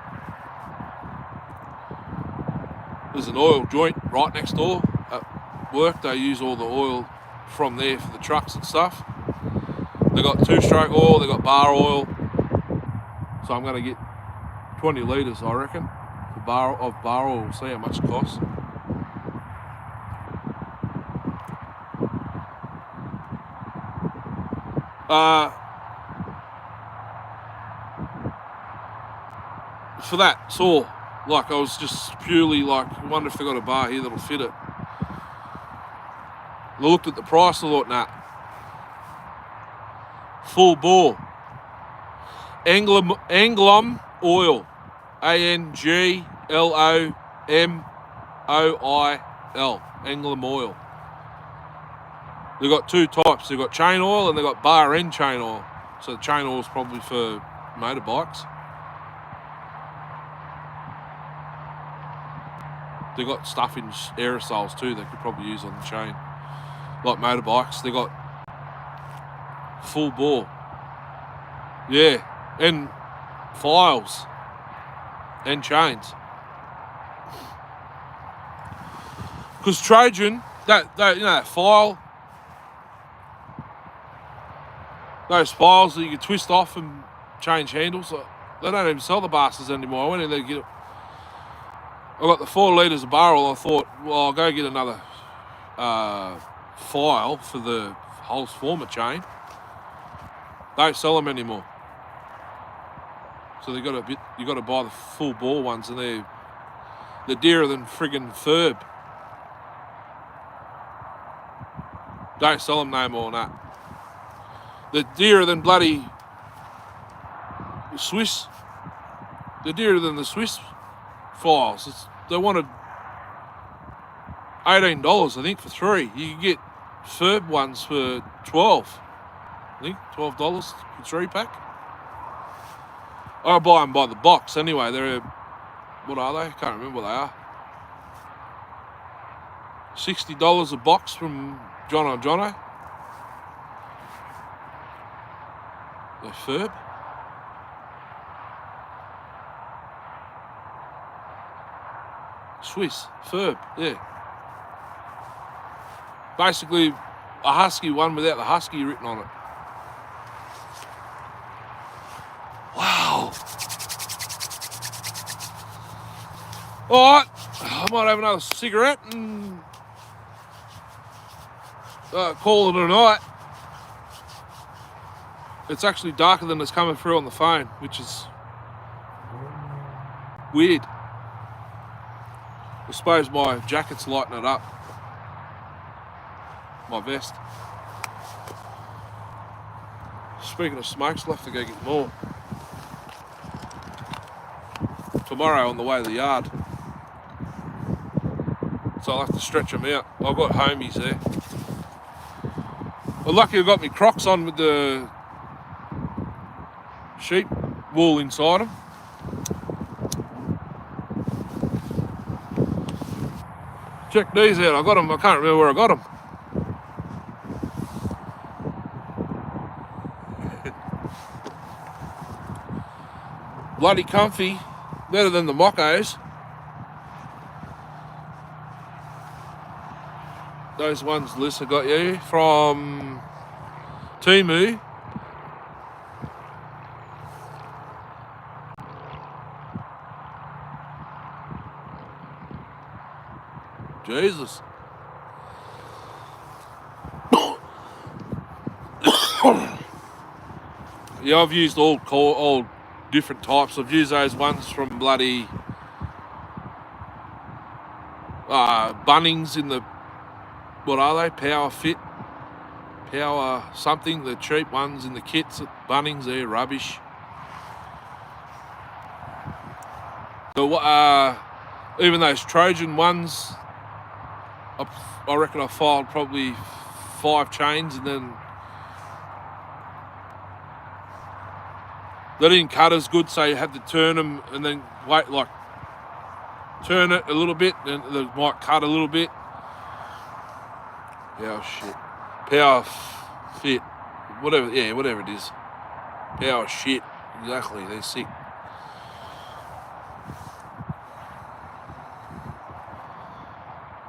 [SPEAKER 1] There's an oil joint right next door at work. They use all the oil from there for the trucks and stuff. They got 2-stroke oil, they got bar oil. So I'm going to get 20 litres, I reckon, of bar oil. We'll see how much it costs. For that saw, like, I was just purely like, I wonder if they got a bar here that'll fit it. I looked at the price, I thought, nah. Full bore. Anglom oil. ANGLOMOIL. Anglom oil. They've got 2 types. They've got chain oil and they've got bar end chain oil. So the chain oil is probably for motorbikes. They've got stuff in aerosols too they could probably use on the chain. Like motorbikes, they got full bore. Yeah, and files and chains. Because Trojan, that you know, that file, those files that you can twist off and change handles, they don't even sell the bastards anymore. I went in there to get it. I got the 4 litres of barrel. I thought, well, I'll go get another file for the Holz former chain. Don't sell them anymore. So you got to buy the full bore ones, and they're dearer than friggin' Ferb. Don't sell them no more than that. They're dearer than bloody Swiss. They're dearer than the Swiss files. They wanted $18, I think, for 3. You can get Ferb ones for $12. I think $12 for 3-pack. I buy them by the box anyway. They're, what are they? I can't remember what they are. $60 a box from Jono. They're Ferb. Swiss, Ferb, yeah. Basically, a Husky one without the Husky written on it. Wow. All right, I might have another cigarette and call it a night. It's actually darker than it's coming through on the phone, which is weird. I suppose my jacket's lighting it up. My vest. Speaking of smokes, I'll have to go get more. Tomorrow on the way to the yard. So I'll have to stretch them out. I've got homies there. Well, lucky I've got my Crocs on with the sheep wool inside them. Check these out. I got them. I can't remember where I got them. Bloody comfy. Better than the mockos. Those ones Lisa got you from Temu. Jesus. Yeah, I've used all different types. I've used those ones from bloody Bunnings in the, what are they? Power Fit? Power something, the cheap ones in the kits at Bunnings, they're rubbish. Even those Trojan ones, I reckon I filed probably 5 chains, and then they didn't cut as good, so you had to turn them and then wait, like turn it a little bit, and they might cut a little bit. Yeah, shit. Power Fit, whatever it is. Power shit, exactly, they're sick.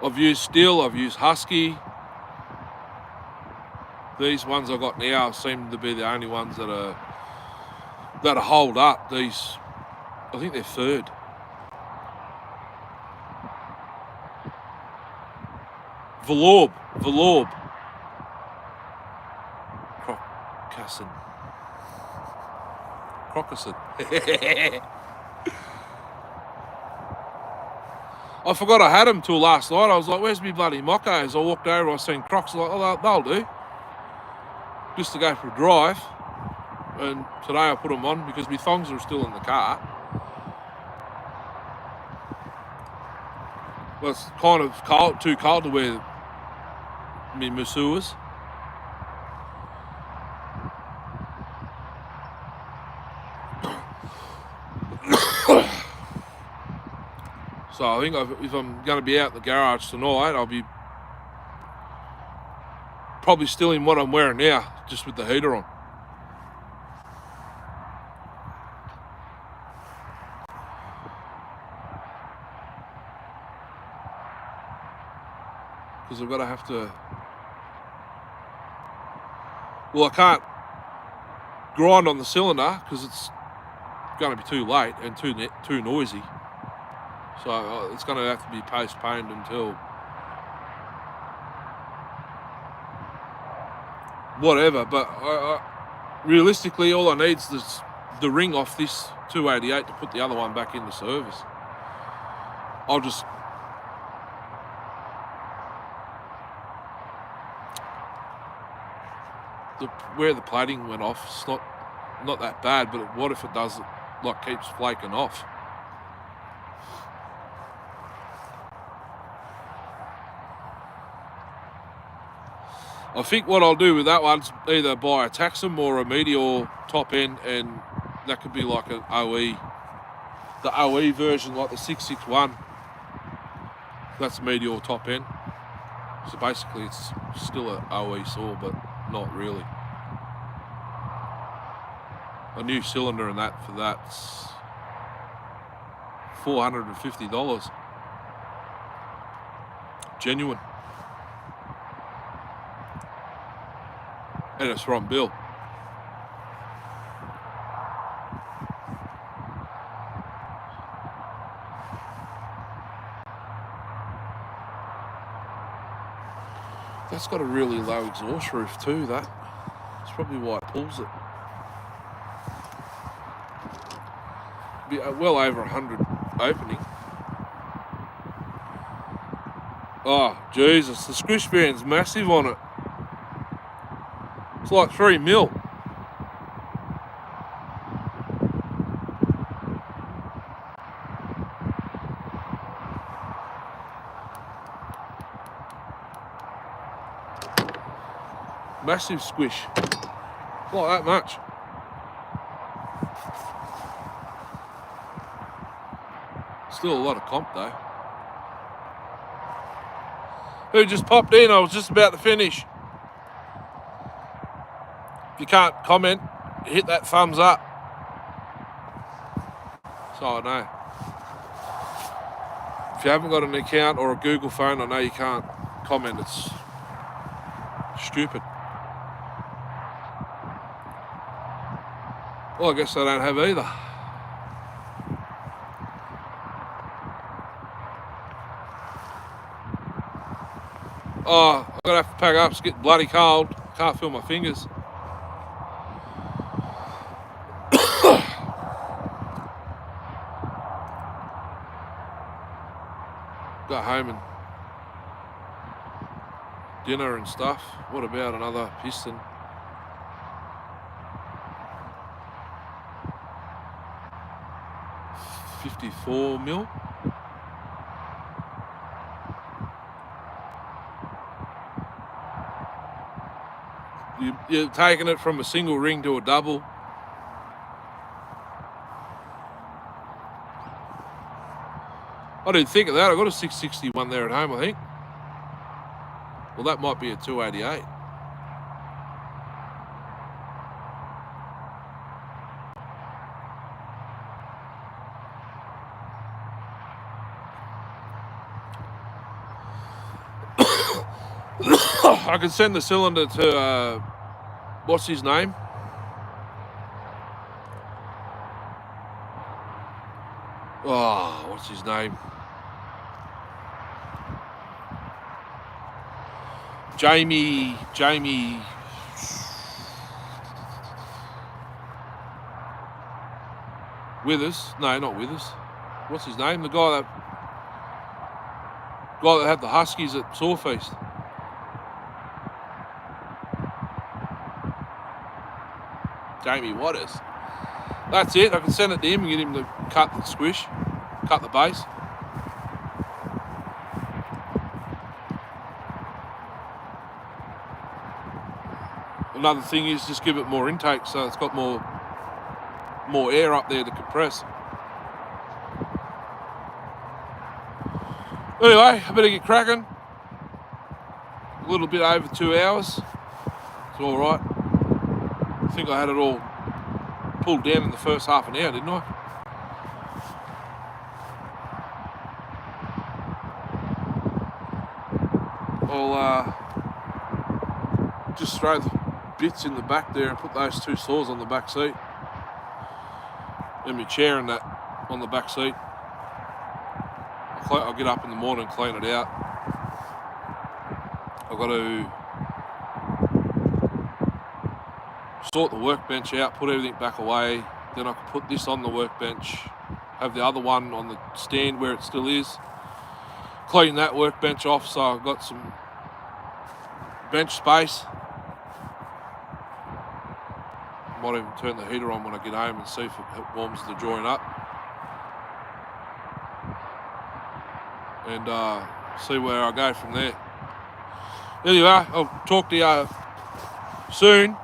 [SPEAKER 1] I've used Steel, I've used Husky. These ones I got now seem to be the only ones that hold up. These, I think they're third. Velourb. Crocusson. I forgot I had them till last night. I was like, where's me bloody mockos? I walked over, I seen Crocs. I was like, oh, they'll do. Just to go for a drive. And today I put them on because my thongs are still in the car. Well, it's kind of cold, too cold to wear me Masuas. So I think if I'm going to be out in the garage tonight, I'll be probably still in what I'm wearing now, just with the heater on. Because I've got to have to... Well, I can't grind on the cylinder because it's going to be too late and too noisy. So it's going to have to be postponed until whatever. But realistically, all I need is the ring off this 288 to put the other one back into service. I'll just where the plating went off, it's not that bad, but what if it does, like, keeps flaking off? I think what I'll do with that one's either buy a Taxum or a Meteor top end, and that could be like an OE, the OE version, like the 661. That's Meteor top end. So basically it's still an OE saw, but not really. A new cylinder and that for that's $450. Genuine. And it's from Bill. That's got a really low exhaust roof too, that. That's probably why it pulls it. Be well over 100 opening. Oh, Jesus, the squish band's massive on it. It's like 3 mil. Massive squish. Like that much. Still a lot of comp though. Who just popped in? I was just about to finish. If you can't comment, hit that thumbs up. So I know. If you haven't got an account or a Google phone, I know you can't comment. It's stupid. Well, I guess I don't have either. Oh, I'm going to have to pack up. It's getting bloody cold. Can't feel my fingers. Go home and dinner and stuff. What about another piston? $54 mil. You're taking it from a single ring to a double. I didn't think of that. I got a 661 there at home, I think. Well, that might be a 288. I can send the cylinder to, what's his name? Oh, what's his name? Jamie Withers. No, not Withers. What's his name? The guy that had the Huskies at Sawfeast. Jamie Waters. That's it. I can send it to him and get him to cut the squish, cut the base. Another thing is just give it more intake so it's got more air up there to compress. Anyway, I better get cracking. A little bit over 2 hours. It's all right. I think I had it all pulled down in the first half an hour, didn't I? I'll just throw the bits in the back there and put those two saws on the back seat. And my chair and that on the back seat. I'll get up in the morning and clean it out. I've got to sort the workbench out, put everything back away. Then I can put this on the workbench, have the other one on the stand where it still is. Clean that workbench off so I've got some bench space. Might even turn the heater on when I get home and see if it warms the joint up. And see where I go from there. Anyway, I'll talk to you soon.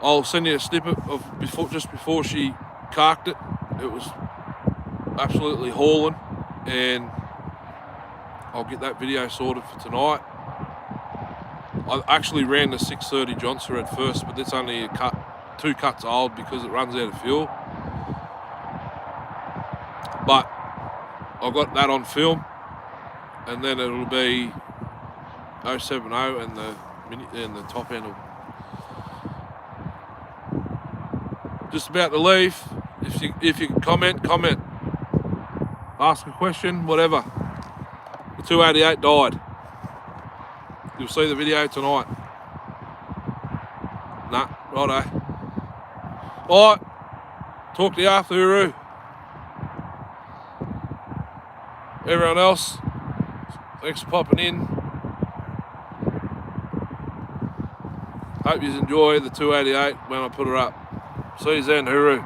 [SPEAKER 1] I'll send you a snippet of just before she carked it. It was absolutely hauling, and I'll get that video sorted for tonight. I actually ran the 630 Johnson at first, but it's only two cuts old because it runs out of fuel. But I've got that on film, and then it'll be 070 and the top end will just about to leave. If you can comment, ask a question, whatever. The 288 died. You'll see the video tonight. Nah, righto. Alright, talk to you after, Uru. Everyone else, thanks for popping in. Hope you enjoy the 288 when I put her up. See you then, Uru.